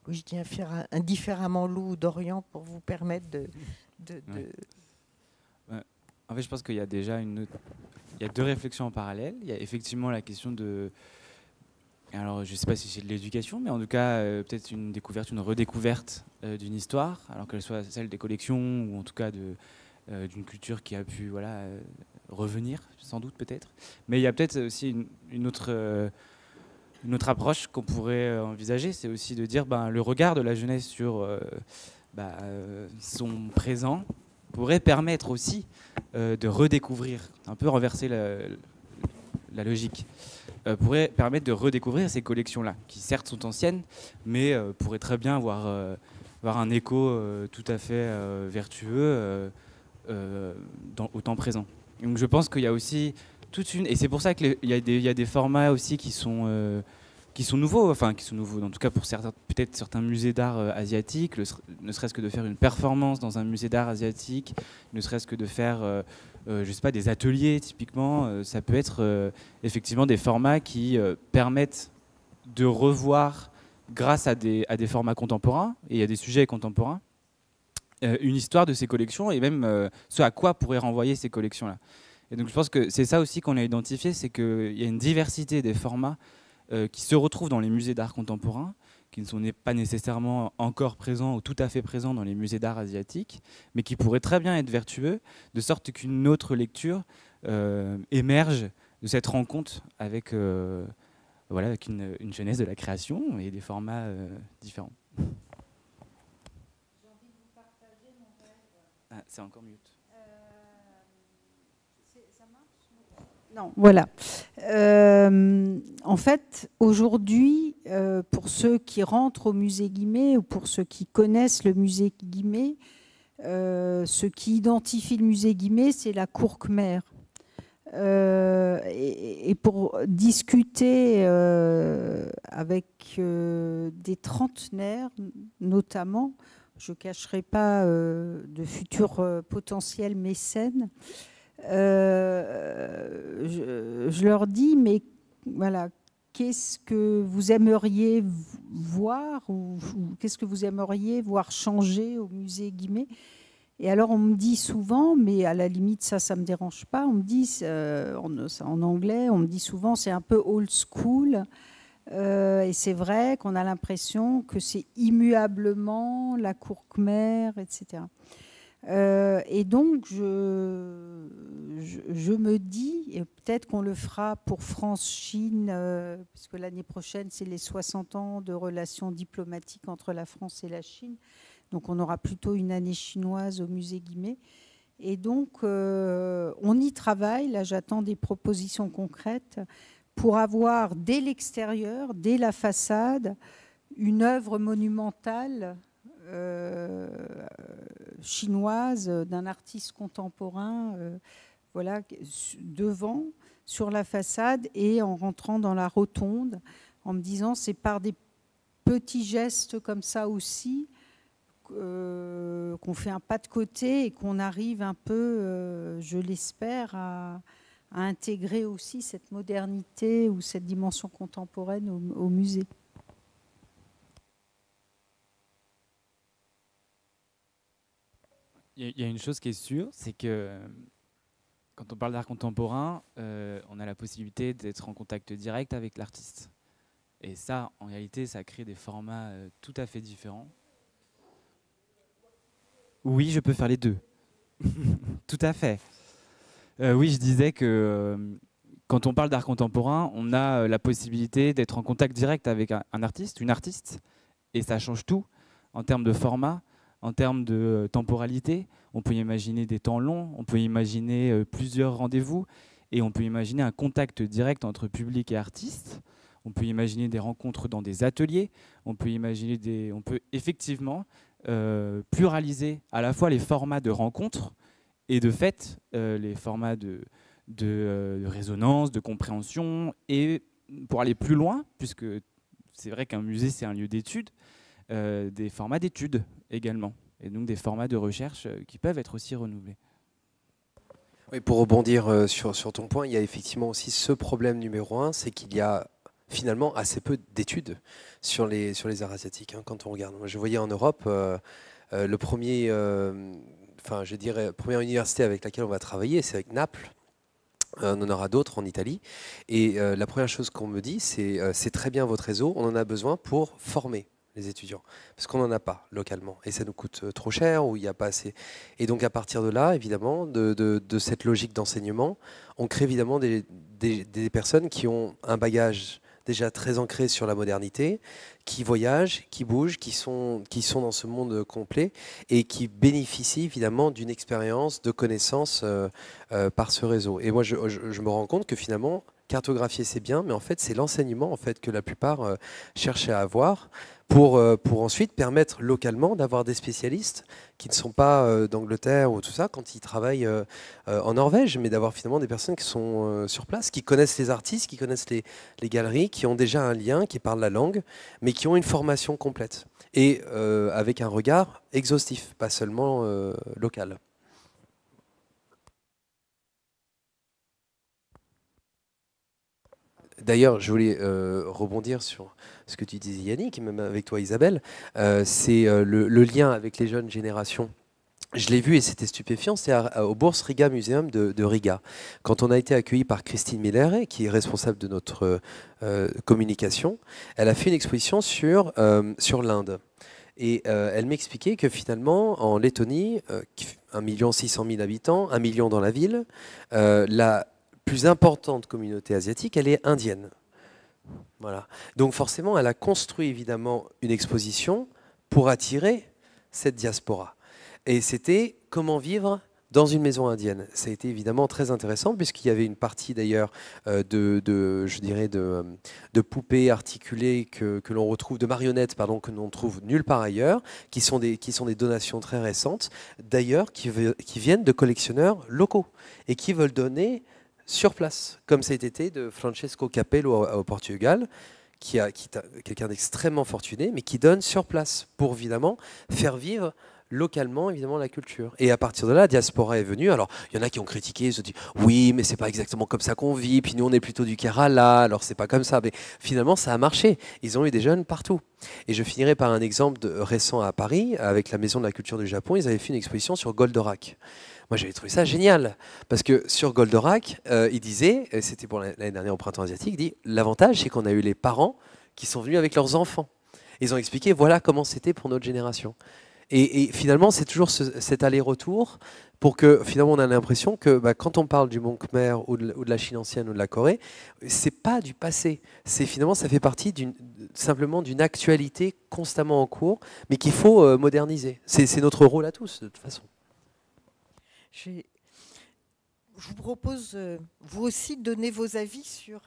Oui, je dis indifféremment Lou ou Dorian pour vous permettre de... Ouais. En fait, je pense qu'il y a déjà il y a deux réflexions en parallèle. Il y a effectivement la question de... Alors, je ne sais pas si c'est de l'éducation, mais en tout cas, peut-être une découverte, une redécouverte d'une histoire, alors qu'elle soit celle des collections ou en tout cas d'une culture qui a pu revenir, sans doute peut-être. Mais il y a peut-être aussi une autre approche qu'on pourrait envisager, c'est aussi de dire le regard de la jeunesse sur son présent pourrait permettre aussi de redécouvrir, un peu renverser la logique, pourrait permettre de redécouvrir ces collections-là, qui certes sont anciennes, mais pourraient très bien avoir un écho tout à fait vertueux au temps présent. Donc je pense qu'il y a aussi toute une... Et c'est pour ça qu'il y a des formats aussi qui sont nouveaux, enfin qui sont nouveaux, en tout cas pour peut-être certains musées d'art asiatiques, ne serait-ce que de faire une performance dans un musée d'art asiatique, ne serait-ce que de faire, je sais pas, des ateliers typiquement, ça peut être effectivement des formats qui permettent de revoir, grâce à des formats contemporains, et il y a des sujets contemporains, une histoire de ces collections et même ce à quoi pourraient renvoyer ces collections-là. Et donc je pense que c'est ça aussi qu'on a identifié, c'est qu'il y a une diversité des formats qui se retrouvent dans les musées d'art contemporain, qui ne sont pas nécessairement encore présents ou tout à fait présents dans les musées d'art asiatiques, mais qui pourraient très bien être vertueux, de sorte qu'une autre lecture émerge de cette rencontre avec, avec une jeunesse de la création et des formats différents. Ah, c'est encore mute. Ça marche ? Non, voilà. En fait, aujourd'hui, pour ceux qui rentrent au musée Guimet ou pour ceux qui connaissent le musée Guimet, ce qui identifie le musée Guimet, c'est la cour Khmer. Et pour discuter avec des trentenaires, notamment, je ne cacherai pas de futurs potentiels mécènes, je leur dis, mais voilà, qu'est-ce que vous aimeriez voir ou qu'est-ce que vous aimeriez voir changer au musée Guimet ? Et alors on me dit souvent, mais à la limite ça ne me dérange pas, on me dit en anglais, on me dit souvent c'est un peu old school. Et c'est vrai qu'on a l'impression que c'est immuablement la cour Khmer, etc. Et donc, je me dis, et peut-être qu'on le fera pour France-Chine, parce que l'année prochaine, c'est les 60 ans de relations diplomatiques entre la France et la Chine. Donc, on aura plutôt une année chinoise au musée Guimet. Et donc, on y travaille. Là, j'attends des propositions concrètes pour avoir, dès l'extérieur, dès la façade, une œuvre monumentale chinoise d'un artiste contemporain, voilà, devant, sur la façade, et en rentrant dans la rotonde, en me disant c'est par des petits gestes comme ça aussi qu'on fait un pas de côté et qu'on arrive un peu, je l'espère, à intégrer aussi cette modernité ou cette dimension contemporaine au musée. Il y a une chose qui est sûre, c'est que quand on parle d'art contemporain, on a la possibilité d'être en contact direct avec l'artiste. Et ça, en réalité, ça crée des formats tout à fait différents. Oui, je peux faire les deux. Tout à fait. Oui, je disais que quand on parle d'art contemporain, on a la possibilité d'être en contact direct avec un artiste, une artiste, et ça change tout en termes de format, en termes de temporalité. On peut imaginer des temps longs, on peut imaginer plusieurs rendez-vous, et on peut imaginer un contact direct entre public et artiste. On peut imaginer des rencontres dans des ateliers, on peut effectivement pluraliser à la fois les formats de rencontres et de fait les formats de résonance, de compréhension, et pour aller plus loin, puisque c'est vrai qu'un musée c'est un lieu d'étude, des formats d'études également, et donc des formats de recherche qui peuvent être aussi renouvelés. Oui, pour rebondir sur ton point, il y a effectivement aussi ce problème numéro 1, c'est qu'il y a finalement assez peu d'études sur les arts asiatiques, hein, quand on regarde. Moi, je voyais en Europe le premier, je dirais, première université avec laquelle on va travailler, c'est avec Naples. On en aura d'autres en Italie. Et la première chose qu'on me dit, c'est très bien votre réseau, on en a besoin pour former les étudiants, parce qu'on n'en a pas localement, et ça nous coûte trop cher, ou il n'y a pas assez. Et donc à partir de là, évidemment, de cette logique d'enseignement, on crée évidemment des personnes qui ont un bagage déjà très ancré sur la modernité, qui voyagent, qui bougent, qui sont dans ce monde complet, et qui bénéficient évidemment d'une expérience, de connaissances par ce réseau. Et moi, je me rends compte que finalement, cartographier c'est bien, mais en fait c'est l'enseignement en fait que la plupart cherchent à avoir pour ensuite permettre localement d'avoir des spécialistes qui ne sont pas d'Angleterre ou tout ça quand ils travaillent en Norvège, mais d'avoir finalement des personnes qui sont sur place, qui connaissent les artistes, qui connaissent les galeries, qui ont déjà un lien, qui parlent la langue, mais qui ont une formation complète et avec un regard exhaustif, pas seulement local. D'ailleurs, je voulais rebondir sur ce que tu disais Yannick, et même avec toi Isabelle, c'est le lien avec les jeunes générations. Je l'ai vu et c'était stupéfiant, c'est au Bourse Riga Museum de Riga. Quand on a été accueilli par Christine Miller, qui est responsable de notre communication, elle a fait une exposition sur l'Inde. Et elle m'expliquait que finalement, en Lettonie, 1 600 000 habitants, 1 million dans la ville, la plus importante communauté asiatique, elle est indienne. Voilà. Donc forcément, elle a construit évidemment une exposition pour attirer cette diaspora. Et c'était comment vivre dans une maison indienne. Ça a été évidemment très intéressant puisqu'il y avait une partie d'ailleurs je dirais de poupées articulées que l'on retrouve, de marionnettes pardon, que l'on trouve nulle part ailleurs, qui sont des donations très récentes, d'ailleurs qui viennent de collectionneurs locaux et qui veulent donner sur place, comme ça a été de Francesco Capello au Portugal, qui est quelqu'un d'extrêmement fortuné, mais qui donne sur place pour évidemment faire vivre localement évidemment la culture. Et à partir de là, la diaspora est venue. Alors il y en a qui ont critiqué, ils se disent oui, mais c'est pas exactement comme ça qu'on vit. Puis nous on est plutôt du Kerala, alors c'est pas comme ça. Mais finalement ça a marché. Ils ont eu des jeunes partout. Et je finirai par un exemple récent à Paris avec la Maison de la Culture du Japon. Ils avaient fait une exposition sur Goldorak. Moi, j'avais trouvé ça génial, parce que sur Goldorak, il disait, c'était pour l'année dernière au Printemps asiatique, il dit, l'avantage, c'est qu'on a eu les parents qui sont venus avec leurs enfants. Ils ont expliqué, voilà comment c'était pour notre génération. Et finalement, c'est toujours cet aller-retour pour que finalement on a l'impression que quand on parle du Mont Khmer ou de la Chine ancienne ou de la Corée, c'est pas du passé. C'est finalement ça fait partie simplement d'une actualité constamment en cours, mais qu'il faut moderniser. C'est notre rôle à tous de toute façon. Je vous propose, vous aussi, de donner vos avis sur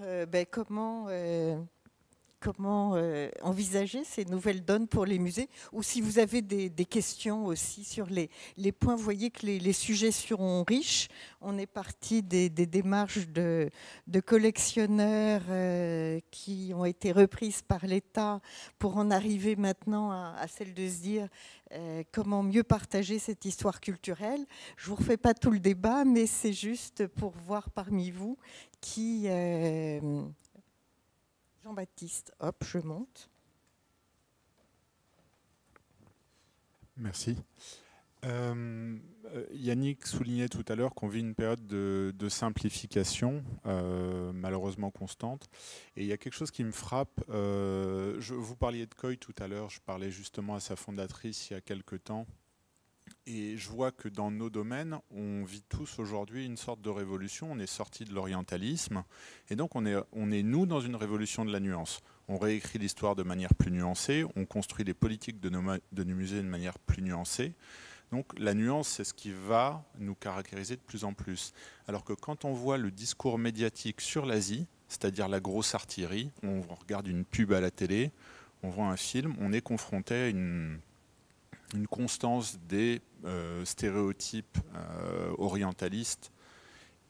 comment envisager ces nouvelles donnes pour les musées, ou si vous avez des questions aussi sur les points. Vous voyez que les sujets seront riches. On est parti des démarches de collectionneurs qui ont été reprises par l'État pour en arriver maintenant à celle de se dire comment mieux partager cette histoire culturelle. Je ne vous refais pas tout le débat, mais c'est juste pour voir parmi vous qui... Jean-Baptiste, hop, je monte. Merci. Yannick soulignait tout à l'heure qu'on vit une période de simplification, malheureusement constante. Et il y a quelque chose qui me frappe. Vous parliez de Coy tout à l'heure, je parlais justement à sa fondatrice il y a quelque temps. Et je vois que dans nos domaines, on vit tous aujourd'hui une sorte de révolution. On est sorti de l'orientalisme. Et donc, on est nous, dans une révolution de la nuance. On réécrit l'histoire de manière plus nuancée. On construit les politiques de nos musées de manière plus nuancée. Donc, la nuance, c'est ce qui va nous caractériser de plus en plus. Alors que quand on voit le discours médiatique sur l'Asie, c'est-à-dire la grosse artillerie, on regarde une pub à la télé, on voit un film, on est confronté à une constance des stéréotypes orientalistes.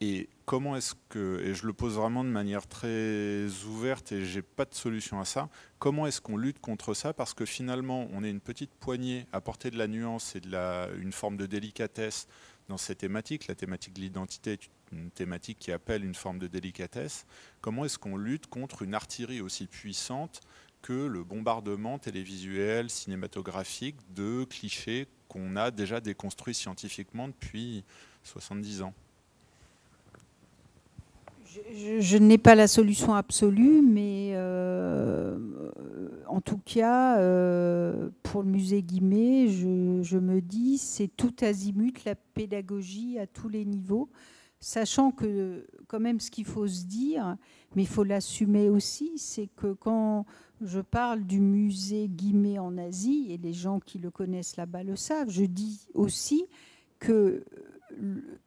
Et comment est-ce que, et je le pose vraiment de manière très ouverte et j'ai pas de solution à ça, comment est-ce qu'on lutte contre ça? Parce que finalement, on est une petite poignée à porter de la nuance et une forme de délicatesse dans ces thématiques. La thématique de l'identité est une thématique qui appelle une forme de délicatesse. Comment est-ce qu'on lutte contre une artillerie aussi puissante que le bombardement télévisuel, cinématographique de clichés qu'on a déjà déconstruits scientifiquement depuis 70 ans? Je n'ai pas la solution absolue, mais en tout cas, pour le musée Guimet, je me dis c'est tout azimut la pédagogie à tous les niveaux, sachant que quand même ce qu'il faut se dire, mais il faut l'assumer aussi, c'est que quand je parle du musée Guimet en Asie, et les gens qui le connaissent là-bas le savent, je dis aussi que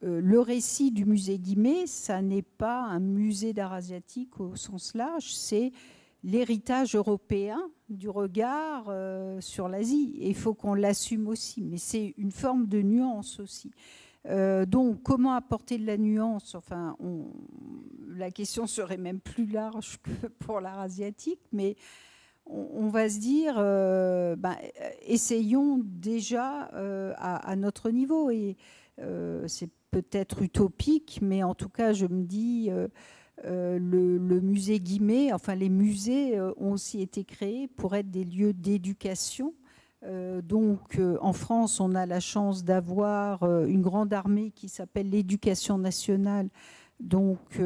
le récit du musée Guimet, ça n'est pas un musée d'art asiatique au sens large, c'est l'héritage européen du regard sur l'Asie. Et il faut qu'on l'assume aussi, mais c'est une forme de nuance aussi. Donc, comment apporter de la nuance? Enfin, la question serait même plus large que pour l'art asiatique, mais on va se dire, essayons déjà à notre niveau. Et c'est peut-être utopique, mais en tout cas, je me dis, le musée Guimet, enfin les musées ont aussi été créés pour être des lieux d'éducation. Donc en France, on a la chance d'avoir une grande armée qui s'appelle l'éducation nationale. Donc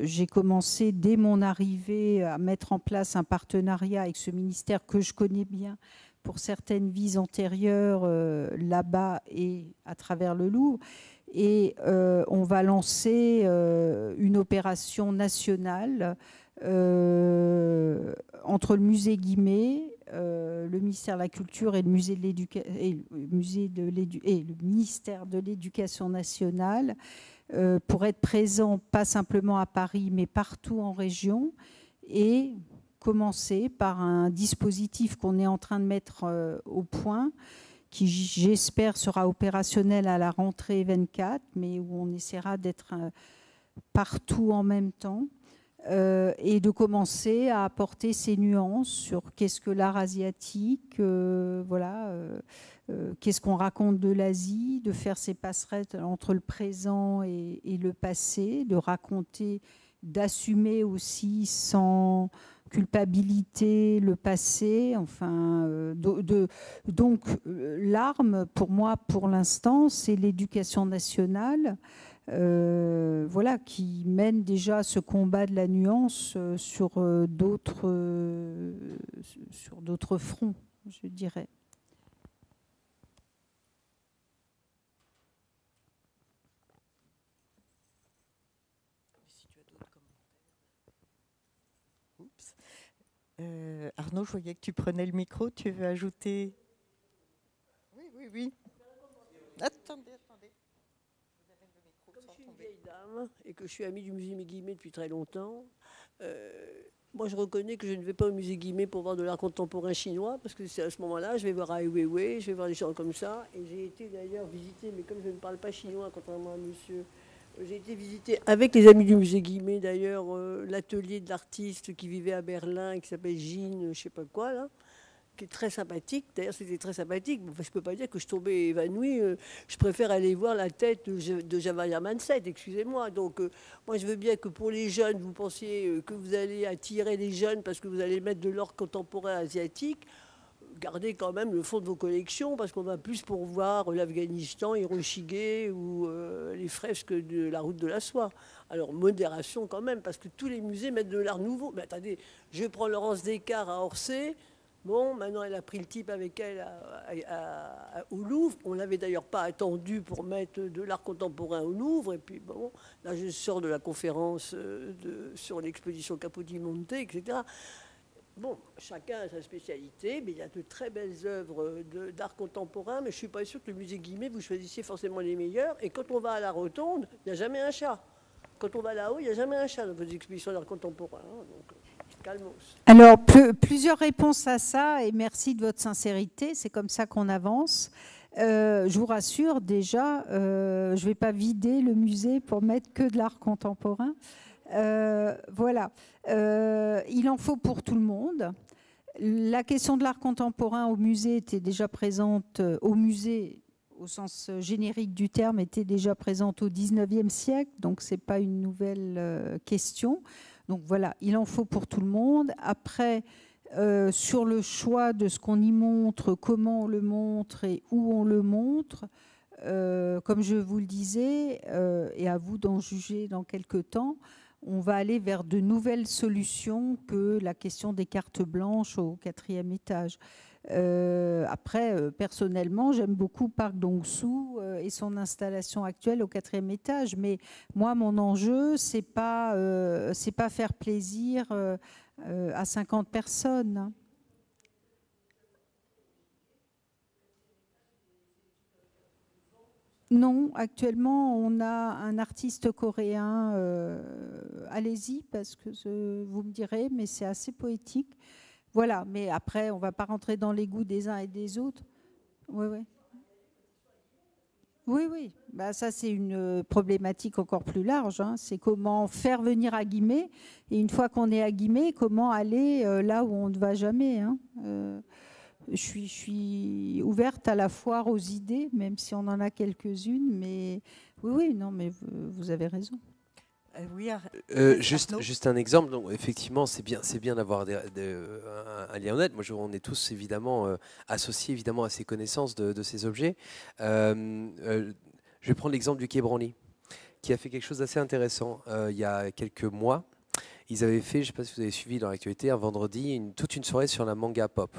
j'ai commencé dès mon arrivée à mettre en place un partenariat avec ce ministère que je connais bien pour certaines vies antérieures là-bas et à travers le Louvre. Et on va lancer une opération nationale entre le musée Guimet, le ministère de la Culture et le ministère de l'Éducation nationale pour être présent pas simplement à Paris mais partout en région, et commencer par un dispositif qu'on est en train de mettre au point, qui j'espère sera opérationnel à la rentrée 24, mais où on essaiera d'être partout en même temps, et de commencer à apporter ces nuances sur qu'est-ce que l'art asiatique, qu'est-ce qu'on raconte de l'Asie, de faire ces passerelles entre le présent et le passé, de raconter, d'assumer aussi sans culpabilité le passé. Enfin, donc l'arme pour moi, pour l'instant, c'est l'éducation nationale, qui mène déjà ce combat de la nuance sur d'autres fronts, je dirais. Arnaud, je voyais que tu prenais le micro. Tu veux ajouter? Oui. Attendez. Vous avez le micro. Comme je suis une vieille dame et que je suis amie du musée Guimet depuis très longtemps, moi je reconnais que je ne vais pas au musée Guimet pour voir de l'art contemporain chinois, parce que c'est à ce moment-là, je vais voir Ai Weiwei, je vais voir des gens comme ça. Et j'ai été d'ailleurs visiter, mais comme je ne parle pas chinois, contrairement à monsieur, j'ai été visiter avec les amis du musée Guimet d'ailleurs l'atelier de l'artiste qui vivait à Berlin, qui s'appelle Jean, je ne sais pas quoi, là, qui est très sympathique. D'ailleurs, c'était très sympathique. Enfin, je ne peux pas dire que je tombais évanouie. Je préfère aller voir la tête de Javaria Manset, excusez-moi. Donc, moi, je veux bien que pour les jeunes, vous pensiez que vous allez attirer les jeunes parce que vous allez mettre de l'art contemporain asiatique. Gardez quand même le fond de vos collections, parce qu'on va plus pour voir l'Afghanistan, Hiroshige ou les fresques de la route de la soie. Alors, modération quand même, parce que tous les musées mettent de l'art nouveau. Mais attendez, je prends Laurence Descartes à Orsay. Bon, maintenant, elle a pris le type avec elle au Louvre. On n'avait d'ailleurs pas attendu pour mettre de l'art contemporain au Louvre. Et puis, bon, là, je sors de la conférence sur l'exposition Capodimonte, etc. Bon, chacun a sa spécialité, mais il y a de très belles œuvres d'art contemporain, mais je ne suis pas sûre que le musée Guimet, vous choisissiez forcément les meilleurs. Et quand on va à la Rotonde, il n'y a jamais un chat. Quand on va là-haut, il n'y a jamais un chat dans vos expositions d'art contemporain. Donc, calmos. Alors, plusieurs réponses à ça, et merci de votre sincérité. C'est comme ça qu'on avance. Je vous rassure, déjà, je ne vais pas vider le musée pour mettre que de l'art contemporain. Voilà. Il en faut pour tout le monde. La question de l'art contemporain au musée était déjà présente, au musée au sens générique du terme, était déjà présente au XIXe siècle, donc ce n'est pas une nouvelle question. Donc voilà, il en faut pour tout le monde. Après, sur le choix de ce qu'on y montre, comment on le montre et où on le montre, comme je vous le disais, et à vous d'en juger dans quelques temps, on va aller vers de nouvelles solutions que la question des cartes blanches au 4e étage. Après, personnellement, j'aime beaucoup Park Dong-soo et son installation actuelle au 4e étage. Mais moi, mon enjeu, c'est pas faire plaisir à 50 personnes. Non, actuellement, on a un artiste coréen. Allez-y, parce que vous me direz, mais c'est assez poétique. Voilà, mais après, on ne va pas rentrer dans les goûts des uns et des autres. Oui, oui. Oui, oui. Bah, ça, c'est une problématique encore plus large. Hein. C'est comment faire venir à Guimet. Et une fois qu'on est à Guimet, comment aller là où on ne va jamais. Hein. Je suis ouverte à la foire aux idées, même si on en a quelques-unes. Mais oui, oui, non, mais vous avez raison. Oui, juste un exemple. Donc, effectivement, c'est bien d'avoir un lien honnête. Moi, on est tous évidemment associés évidemment à ces connaissances de ces objets. Je vais prendre l'exemple du Quai Branly, qui a fait quelque chose d'assez intéressant il y a quelques mois. Ils avaient fait, je ne sais pas si vous avez suivi dans l'actualité, un vendredi, toute une soirée sur la manga pop.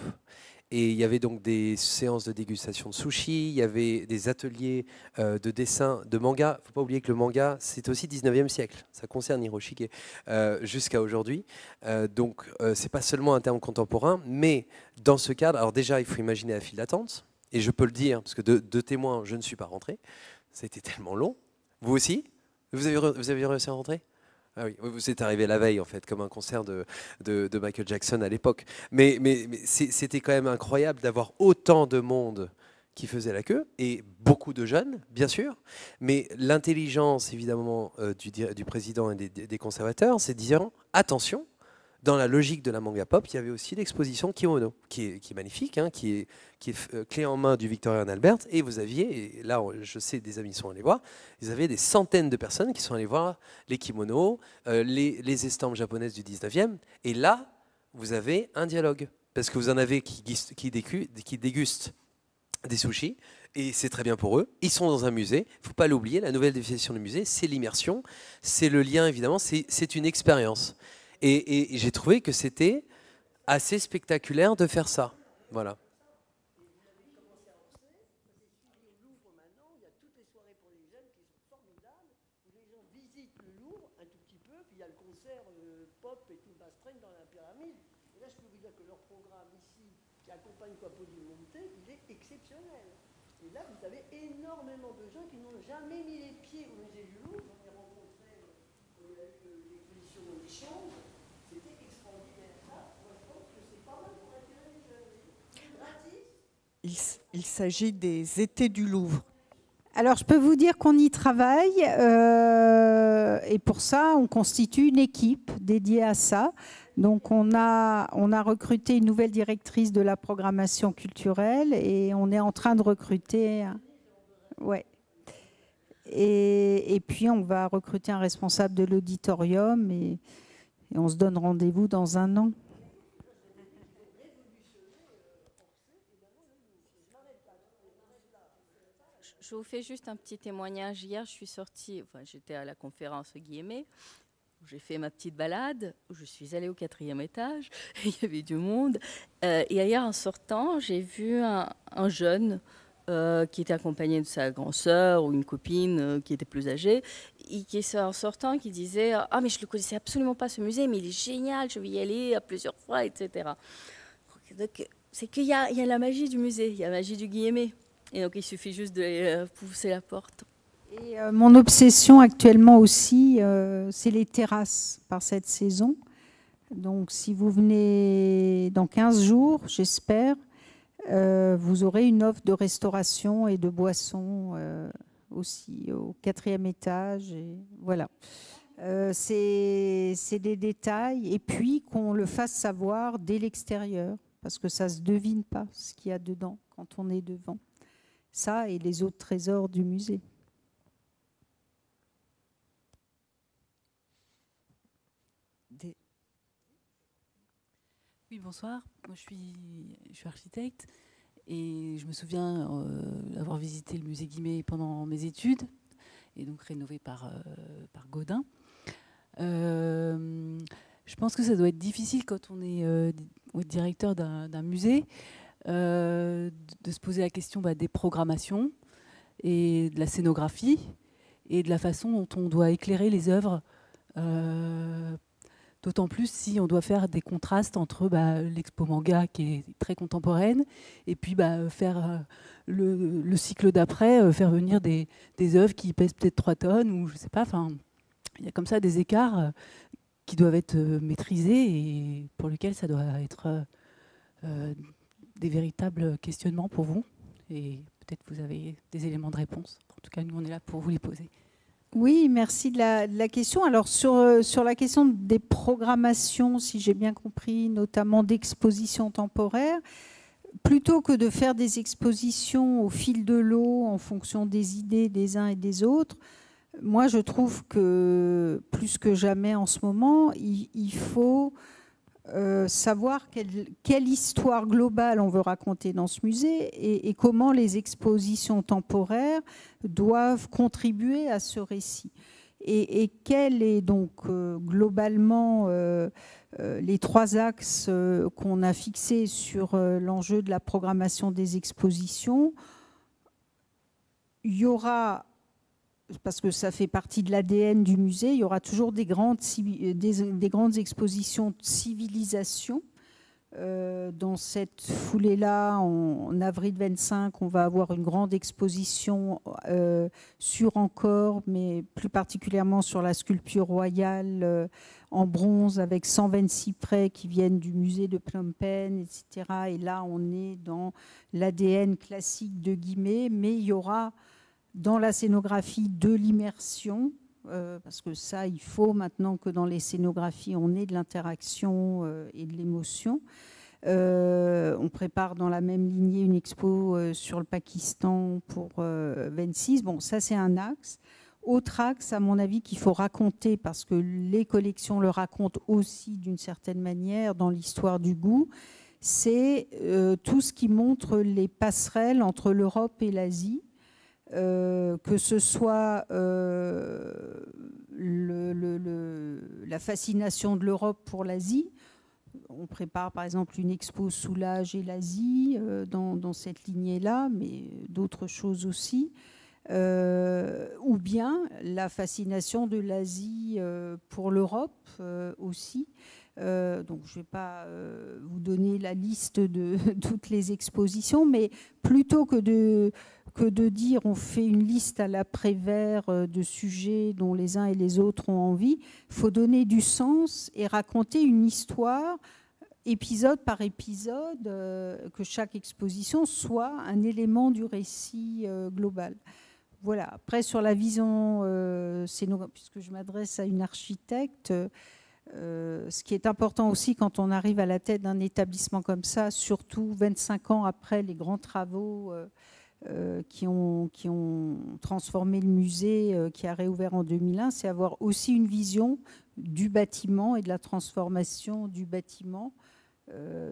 Et il y avait donc des séances de dégustation de sushi, il y avait des ateliers de dessin de manga. Il ne faut pas oublier que le manga, c'est aussi 19e siècle. Ça concerne Hiroshige jusqu'à aujourd'hui. Donc, ce n'est pas seulement un terme contemporain, mais dans ce cadre, alors déjà, il faut imaginer la file d'attente. Et je peux le dire, parce que de témoin, je ne suis pas rentré. Ça a été tellement long. Vous aussi ? Vous avez réussi à rentrer ? Ah oui, vous êtes arrivé la veille, en fait, comme un concert de Michael Jackson à l'époque. Mais c'était quand même incroyable d'avoir autant de monde qui faisait la queue, et beaucoup de jeunes, bien sûr. Mais l'intelligence, évidemment, du président et des conservateurs, c'est de dire, attention, dans la logique de la manga pop, il y avait aussi l'exposition Kimono, qui est magnifique, hein, qui est clé en main du Victoria and Albert. Et vous aviez, et là je sais des amis sont allés voir, ils avaient des centaines de personnes qui sont allées voir les kimonos, les estampes japonaises du 19e. Et là, vous avez un dialogue. Parce que vous en avez qui dégustent des sushis, et c'est très bien pour eux. Ils sont dans un musée, il ne faut pas l'oublier, la nouvelle définition du musée, c'est l'immersion, c'est le lien évidemment, c'est une expérience. Et j'ai trouvé que c'était assez spectaculaire de faire ça. Voilà. Et là, vous avez énormément de gens qui n'ont jamais mis les pieds au musée du Louvre. On est rencontré, il y a eu l'exposition dans les chambres. C'était extraordinaire. Ça, moi, je pense que c'est pas mal pour attirer les jeunes. Gratis. Il s'agit des étés du Louvre. Alors, je peux vous dire qu'on y travaille et pour ça, on constitue une équipe dédiée à ça. Donc, on a recruté une nouvelle directrice de la programmation culturelle et on est en train de recruter... Ouais. Et puis, on va recruter un responsable de l'auditorium et on se donne rendez-vous dans 1 an. Je vous fais juste un petit témoignage. Hier, je suis sortie, j'étais à la conférence Guillemets, où j'ai fait ma petite balade, où je suis allée au 4e étage, et il y avait du monde. Et hier, en sortant, j'ai vu un jeune qui était accompagné de sa grand-sœur ou une copine qui était plus âgée, et qui, en sortant, qui disait « Ah, mais je ne le connaissais absolument pas, ce musée, mais il est génial, je vais y aller à plusieurs fois, etc. » Donc, c'est qu'il y a la magie du musée, il y a la magie du Guillemet. Et donc, il suffit juste de pousser la porte. Et mon obsession actuellement aussi, c'est les terrasses par cette saison. Donc, si vous venez dans 15 jours, j'espère, vous aurez une offre de restauration et de boissons aussi au 4e étage. Et voilà. C'est des détails. Et puis, qu'on le fasse savoir dès l'extérieur, parce que ça ne se devine pas ce qu'il y a dedans quand on est devant. Ça et les autres trésors du musée. Oui, bonsoir. Moi, je suis architecte et je me souviens avoir visité le musée Guimet pendant mes études et donc rénové par Gaudin. Je pense que ça doit être difficile quand on est directeur d'un musée de se poser la question des programmations et de la scénographie et de la façon dont on doit éclairer les œuvres D'autant plus si on doit faire des contrastes entre l'expo manga qui est très contemporaine et puis faire le cycle d'après, faire venir des œuvres qui pèsent peut-être 3 tonnes ou je sais pas. Enfin, il y a comme ça des écarts qui doivent être maîtrisés et pour lesquels ça doit être des véritables questionnements pour vous. Et peut-être vous avez des éléments de réponse. En tout cas, nous, on est là pour vous les poser. Oui, merci de la question. Alors, sur la question des programmations, si j'ai bien compris, notamment d'expositions temporaires, plutôt que de faire des expositions au fil de l'eau en fonction des idées des uns et des autres, moi, je trouve que plus que jamais en ce moment, il faut savoir quelle histoire globale on veut raconter dans ce musée et comment les expositions temporaires doivent contribuer à ce récit. Et quels est donc globalement les 3 axes qu'on a fixés sur l'enjeu de la programmation des expositions. Il y aura, parce que ça fait partie de l'ADN du musée, il y aura toujours des grandes expositions de civilisation. Dans cette foulée-là, en avril 25, on va avoir une grande exposition sur Angkor, mais plus particulièrement sur la sculpture royale en bronze avec 126 prêts qui viennent du musée de Phnom Penh, etc. Et là, on est dans l'ADN classique de Guimet, mais il y aura dans la scénographie de l'immersion, parce que ça, il faut maintenant que dans les scénographies, on ait de l'interaction et de l'émotion. On prépare dans la même lignée une expo sur le Pakistan pour 26. Bon, ça, c'est un axe. Autre axe, à mon avis, qu'il faut raconter, parce que les collections le racontent aussi d'une certaine manière dans l'histoire du goût, c'est tout ce qui montre les passerelles entre l'Europe et l'Asie. Que ce soit la fascination de l'Europe pour l'Asie. On prépare par exemple une expo Soulage et l'Asie dans cette lignée-là, mais d'autres choses aussi. Ou bien la fascination de l'Asie pour l'Europe aussi. Donc je ne vais pas vous donner la liste de toutes les expositions, mais plutôt que de dire on fait une liste à l'après-vert de sujets dont les uns et les autres ont envie, il faut donner du sens et raconter une histoire épisode par épisode, que chaque exposition soit un élément du récit global. Voilà. Après, sur la vision puisque je m'adresse à une architecte, ce qui est important aussi quand on arrive à la tête d'un établissement comme ça, surtout 25 ans après les grands travaux qui ont transformé le musée qui a réouvert en 2001, c'est avoir aussi une vision du bâtiment et de la transformation du bâtiment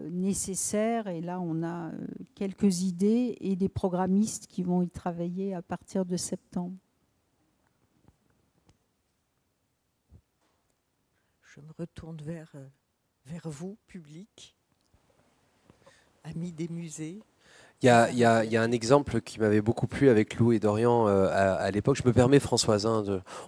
nécessaire. Et là, on a quelques idées et des programmistes qui vont y travailler à partir de septembre. Je me retourne vers vous, public, amis des musées. Il y a un exemple qui m'avait beaucoup plu avec Lou et Dorian à l'époque. Je me permets, Françoise,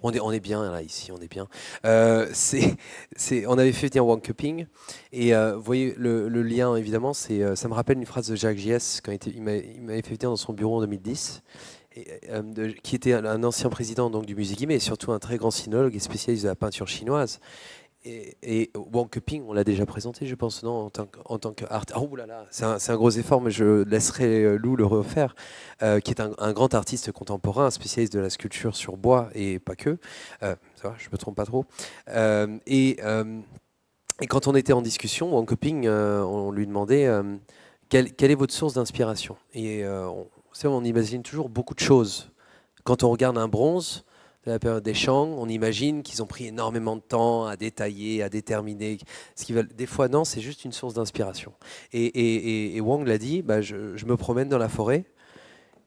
on est bien là, ici, on est bien. On avait fait venir Wang Keping. Et vous voyez, le lien, évidemment, ça me rappelle une phrase de Jacques Gies quand il m'avait fait venir dans son bureau en 2010. Qui était un ancien président donc, du musée Guimet et surtout un très grand sinologue et spécialiste de la peinture chinoise. Et Wang Keping, on l'a déjà présenté, je pense, non, en tant qu'art. Oh là là, c'est un gros effort, mais je laisserai Lou le refaire, qui est un grand artiste contemporain, spécialiste de la sculpture sur bois et pas que. Ça va, je me trompe pas trop. Et quand on était en discussion, Wang Keping, on lui demandait quelle est votre source d'inspiration. Et on imagine toujours beaucoup de choses. Quand on regarde un bronze de la période des Shang, on imagine qu'ils ont pris énormément de temps à détailler, à déterminer. Des fois, non, c'est juste une source d'inspiration. Et Wang l'a dit, je me promène dans la forêt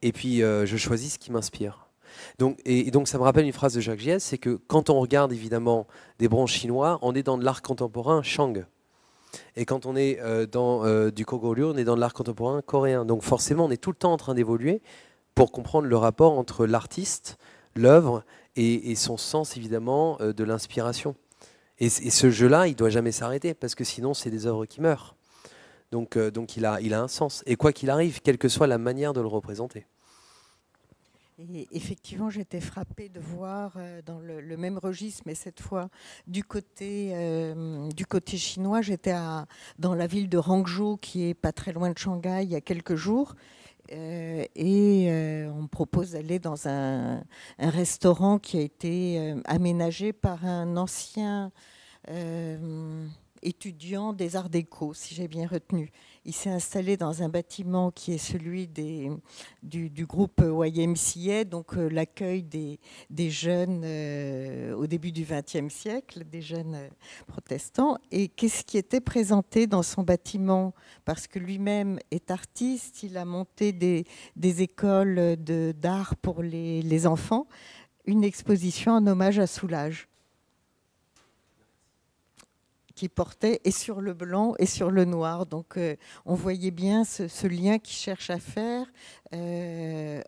et puis je choisis ce qui m'inspire. Donc ça me rappelle une phrase de Jacques Gies, c'est que quand on regarde évidemment des bronzes chinois, on est dans de l'art contemporain Shang. Et quand on est dans du Goguryeo, on est dans de l'art contemporain coréen. Donc forcément, on est tout le temps en train d'évoluer pour comprendre le rapport entre l'artiste, l'œuvre et son sens évidemment de l'inspiration. Et ce jeu-là, il ne doit jamais s'arrêter, parce que sinon, c'est des œuvres qui meurent. Donc il a un sens. Et quoi qu'il arrive, quelle que soit la manière de le représenter. Et effectivement, j'étais frappée de voir dans le même registre, mais cette fois du côté chinois. J'étais dans la ville de Hangzhou, qui est pas très loin de Shanghai, il y a quelques jours. On me propose d'aller dans un restaurant qui a été aménagé par un ancien étudiant des arts déco, si j'ai bien retenu. Il s'est installé dans un bâtiment qui est celui du groupe YMCA, donc l'accueil des jeunes au début du XXe siècle, des jeunes protestants. Et qu'est-ce qui était présenté dans son bâtiment? Parce que lui-même est artiste, il a monté des écoles d'art pour les enfants, une exposition en hommage à Soulages, qui portait et sur le blanc et sur le noir. Donc on voyait bien ce lien qu'il cherche à faire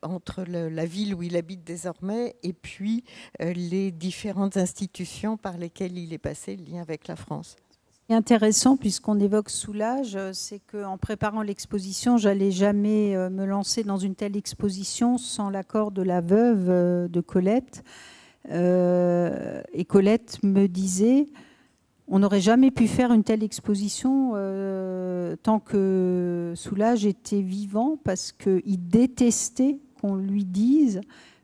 entre la ville où il habite désormais et puis les différentes institutions par lesquelles il est passé, le lien avec la France. Ce qui est intéressant, puisqu'on évoque Soulages, c'est qu'en préparant l'exposition, j'allais jamais me lancer dans une telle exposition sans l'accord de la veuve de Colette. Et Colette me disait... On n'aurait jamais pu faire une telle exposition tant que Soulages était vivant, parce qu'il détestait qu'on lui dise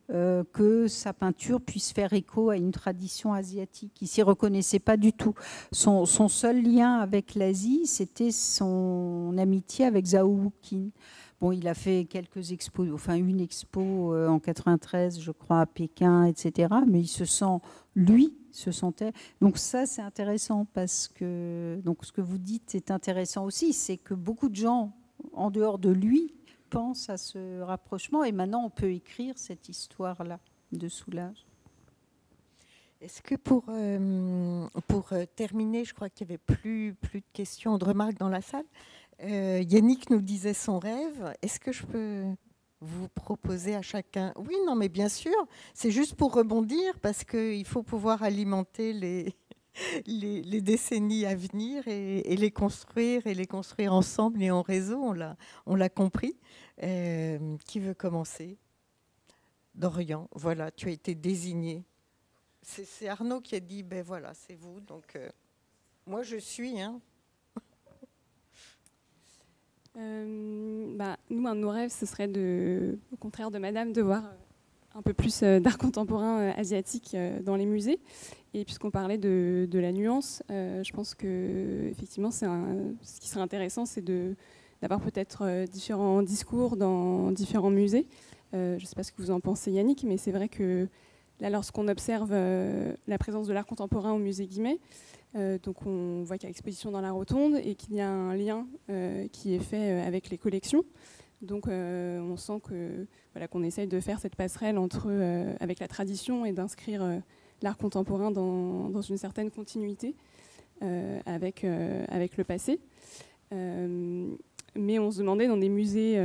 que sa peinture puisse faire écho à une tradition asiatique. Il ne s'y reconnaissait pas du tout. Son seul lien avec l'Asie, c'était son amitié avec Zhao Wuqin. Bon, il a fait quelques expos, enfin une expo en 93, je crois, à Pékin, etc. Mais il se sent, lui, se sentait. Donc ça, c'est intéressant parce que donc ce que vous dites est intéressant aussi, c'est que beaucoup de gens en dehors de lui pensent à ce rapprochement et maintenant on peut écrire cette histoire-là de Soulages. Est-ce que pour terminer, je crois qu'il n'y avait plus de questions, de remarques dans la salle. Yannick nous disait son rêve. Est-ce que je peux vous proposer à chacun? Oui, non, mais bien sûr. C'est juste pour rebondir parce qu'il faut pouvoir alimenter les décennies à venir et les construire ensemble et en réseau. On l'a compris. Qui veut commencer? Dorian, voilà, tu as été désigné. C'est Arnaud qui a dit, ben voilà, c'est vous. Donc, moi, je suis... Hein. Nous, un de nos rêves, ce serait, au contraire de Madame, de voir un peu plus d'art contemporain asiatique dans les musées. Et puisqu'on parlait de la nuance, je pense que effectivement, ce qui serait intéressant, c'est d'avoir peut-être différents discours dans différents musées. Je ne sais pas ce que vous en pensez, Yannick, mais c'est vrai que là, lorsqu'on observe la présence de l'art contemporain au musée Guimet, donc on voit qu'il y a l'exposition dans la rotonde et qu'il y a un lien qui est fait avec les collections. Donc on sent que, voilà, qu'on essaye de faire cette passerelle avec la tradition et d'inscrire l'art contemporain dans une certaine continuité avec le passé. Mais on se demandait dans des musées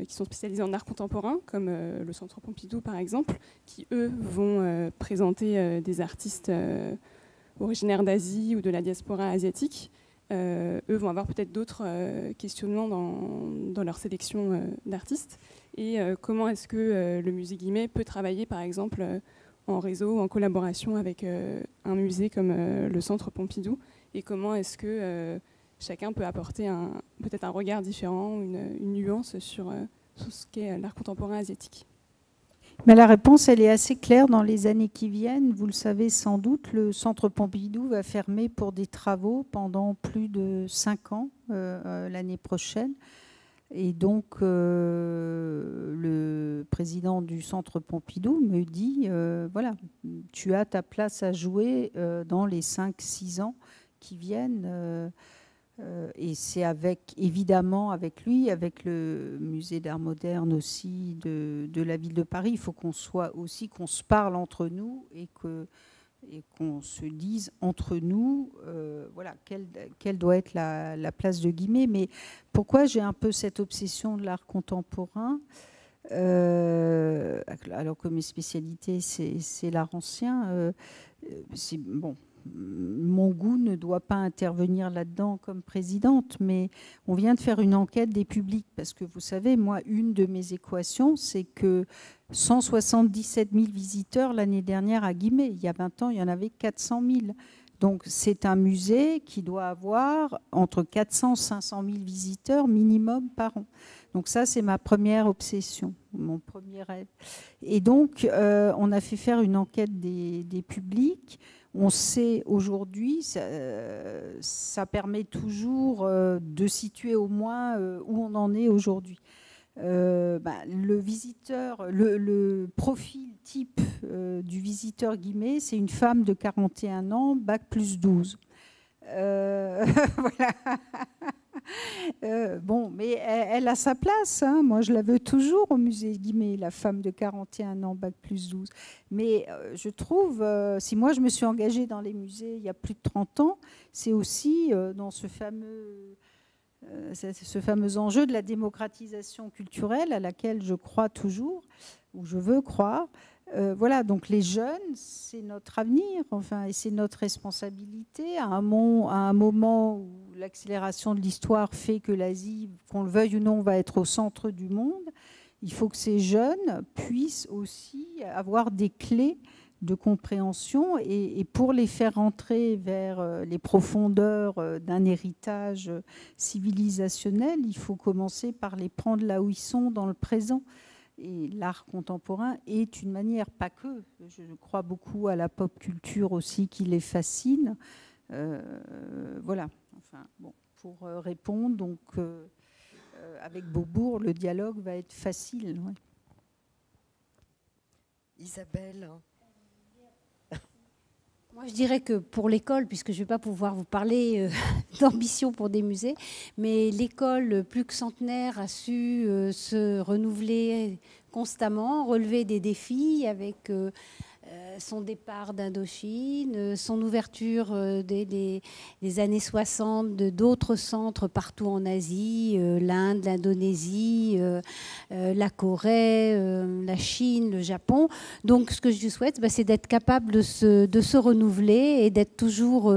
qui sont spécialisés en art contemporain, comme le Centre Pompidou par exemple, qui eux vont présenter des artistes originaires d'Asie ou de la diaspora asiatique, eux vont avoir peut-être d'autres questionnements dans leur sélection d'artistes. Et comment est-ce que le musée Guimet peut travailler par exemple en réseau, en collaboration avec un musée comme le Centre Pompidou, et comment est-ce que chacun peut apporter peut-être un regard différent, une nuance sur ce qu'est l'art contemporain asiatique. Mais la réponse, elle est assez claire. Dans les années qui viennent, vous le savez sans doute, le Centre Pompidou va fermer pour des travaux pendant plus de 5 ans l'année prochaine. Et donc, le président du Centre Pompidou me dit, voilà, tu as ta place à jouer dans les 5-6 ans qui viennent. Et c'est évidemment avec lui, avec le musée d'art moderne aussi de la ville de Paris. Il faut qu'on se parle entre nous et qu'on se dise entre nous, voilà, quelle doit être la place de Guimet. Mais pourquoi j'ai un peu cette obsession de l'art contemporain, alors que mes spécialités, c'est l'art ancien. Bon, mon goût ne doit pas intervenir là-dedans comme présidente, mais on vient de faire une enquête des publics, parce que vous savez, moi, une de mes équations, c'est que 177 000 visiteurs l'année dernière à Guimet. Il y a 20 ans, il y en avait 400 000. Donc c'est un musée qui doit avoir entre 400 et 500 000 visiteurs minimum par an. Donc ça, c'est ma première obsession, mon premier rêve. Et donc, on a fait faire une enquête des publics. On sait aujourd'hui, ça permet toujours de situer au moins où on en est aujourd'hui. Le visiteur, le profil type du visiteur Guimet, c'est une femme de 41 ans, bac plus 12. Voilà. Bon, mais elle a sa place. Hein. Moi, je la veux toujours au musée Guimet, la femme de 41 ans, bac plus 12. Mais je trouve, si moi je me suis engagée dans les musées il y a plus de 30 ans, c'est aussi dans ce fameux enjeu de la démocratisation culturelle à laquelle je crois toujours, ou je veux croire. Voilà, donc les jeunes, c'est notre avenir, enfin, et c'est notre responsabilité. À un moment où l'accélération de l'histoire fait que l'Asie, qu'on le veuille ou non, va être au centre du monde, il faut que ces jeunes puissent aussi avoir des clés de compréhension et pour les faire rentrer vers les profondeurs d'un héritage civilisationnel, il faut commencer par les prendre là où ils sont dans le présent. Et l'art contemporain est une manière, pas que, je crois beaucoup à la pop culture aussi qui les fascine. Voilà, enfin, bon, pour répondre, donc avec Beaubourg, le dialogue va être facile. Ouais. Isabelle. Moi, je dirais que pour l'école, puisque je ne vais pas pouvoir vous parler d'ambition pour des musées, mais l'école, plus que centenaire, a su se renouveler constamment, relever des défis avec son départ d'Indochine, son ouverture des années 60 d'autres centres partout en Asie, l'Inde, l'Indonésie, la Corée, la Chine, le Japon. Donc ce que je souhaite, c'est d'être capable de se renouveler et d'être toujours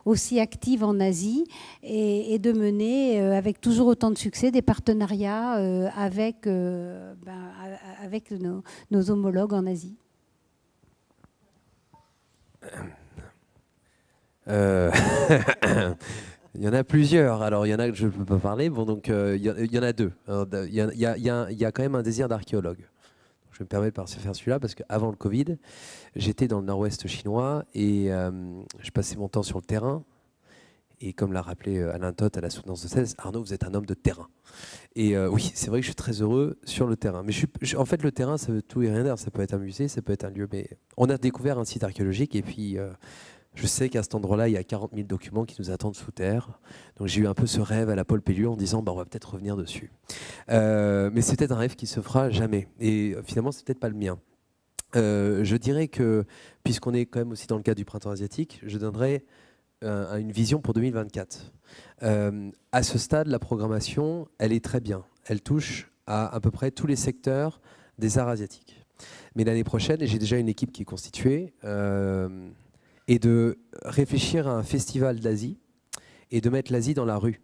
aussi active en Asie et de mener avec toujours autant de succès des partenariats avec nos homologues en Asie. Il y en a plusieurs. Alors, il y en a que je ne peux pas parler. Bon, donc, il y en a deux. Il y a quand même un désir d'archéologue. Je me permets de faire celui-là parce qu'avant le Covid, j'étais dans le nord-ouest chinois et je passais mon temps sur le terrain. Et comme l'a rappelé Alain Toth à la soutenance de 16, Arnaud, vous êtes un homme de terrain. Et oui, c'est vrai que je suis très heureux sur le terrain. Mais en fait, le terrain, ça veut tout et rien dire. Ça peut être un musée, ça peut être un lieu. Mais on a découvert un site archéologique et puis je sais qu'à cet endroit-là, il y a 40 000 documents qui nous attendent sous terre. Donc j'ai eu un peu ce rêve à la Paul Pellieu en disant on va peut-être revenir dessus. Mais c'est peut-être un rêve qui se fera jamais. Et finalement, c'est peut-être pas le mien. Je dirais que, puisqu'on est quand même aussi dans le cadre du printemps asiatique, je donnerais une vision pour 2024. À ce stade, la programmation, elle est très bien. Elle touche à peu près tous les secteurs des arts asiatiques. Mais l'année prochaine, et j'ai déjà une équipe qui est constituée, est de réfléchir à un festival d'Asie et de mettre l'Asie dans la rue.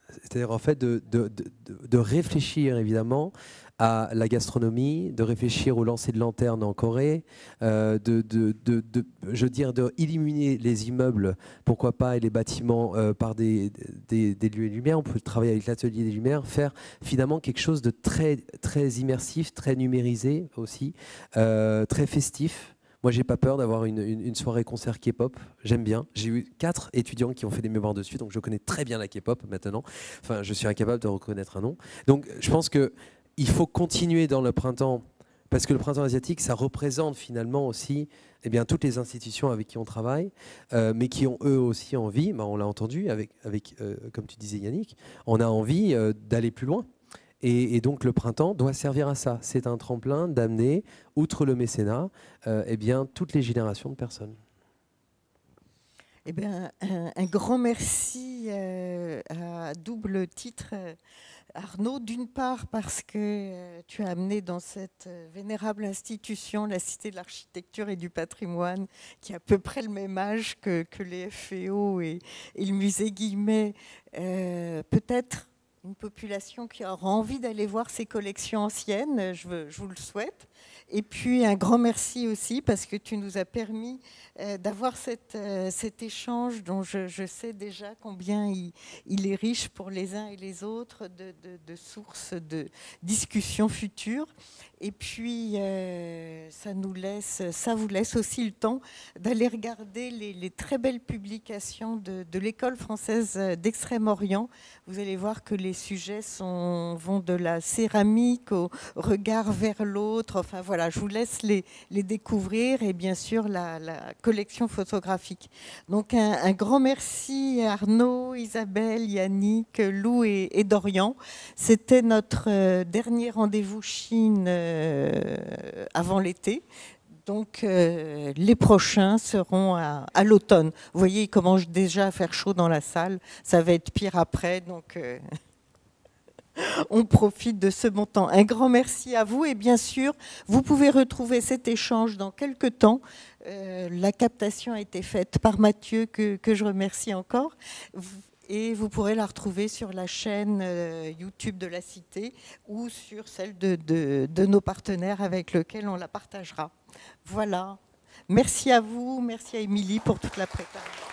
C'est-à-dire en fait de réfléchir évidemment à la gastronomie, de réfléchir au lancer de lanternes en Corée, je veux dire, de illuminer les immeubles, pourquoi pas, et les bâtiments par des lieux et lumières. On peut travailler avec l'atelier des lumières, faire finalement quelque chose de très, très immersif, très numérisé aussi, très festif. Moi, j'ai pas peur d'avoir une soirée concert K-pop. J'aime bien. J'ai eu 4 étudiants qui ont fait des mémoires dessus, donc je connais très bien la K-pop maintenant. Enfin, je suis incapable de reconnaître un nom. Donc, je pense que il faut continuer dans le printemps, parce que le printemps asiatique, ça représente finalement aussi toutes les institutions avec qui on travaille, mais qui ont eux aussi envie, on l'a entendu, comme tu disais Yannick, on a envie d'aller plus loin. Et donc le printemps doit servir à ça. C'est un tremplin d'amener, outre le mécénat, toutes les générations de personnes. Eh bien, un grand merci à double titre, Arnaud. D'une part, parce que tu as amené dans cette vénérable institution la Cité de l'Architecture et du Patrimoine, qui a à peu près le même âge que les FEO et le musée Guimet, peut-être une population qui aura envie d'aller voir ces collections anciennes, je vous le souhaite. Et puis un grand merci aussi parce que tu nous as permis d'avoir cet échange dont je sais déjà combien il est riche pour les uns et les autres de sources de discussions futures. Et puis ça vous laisse aussi le temps d'aller regarder les très belles publications de l'École française d'Extrême-Orient. Vous allez voir que les sujets vont de la céramique au regard vers l'autre. Enfin voilà, je vous laisse les découvrir et bien sûr la collection photographique. Donc un grand merci Arnaud, Isabelle, Yannick, Lou et Dorian. C'était notre dernier rendez-vous Chine avant l'été. Donc les prochains seront à l'automne. Vous voyez, il commence déjà à faire chaud dans la salle. Ça va être pire après. Donc on profite de ce bon temps. Un grand merci à vous. Et bien sûr, vous pouvez retrouver cet échange dans quelques temps. La captation a été faite par Mathieu, que je remercie encore. Et vous pourrez la retrouver sur la chaîne YouTube de la Cité ou sur celle de nos partenaires avec lesquels on la partagera. Voilà. Merci à vous, merci à Émilie pour toute la préparation.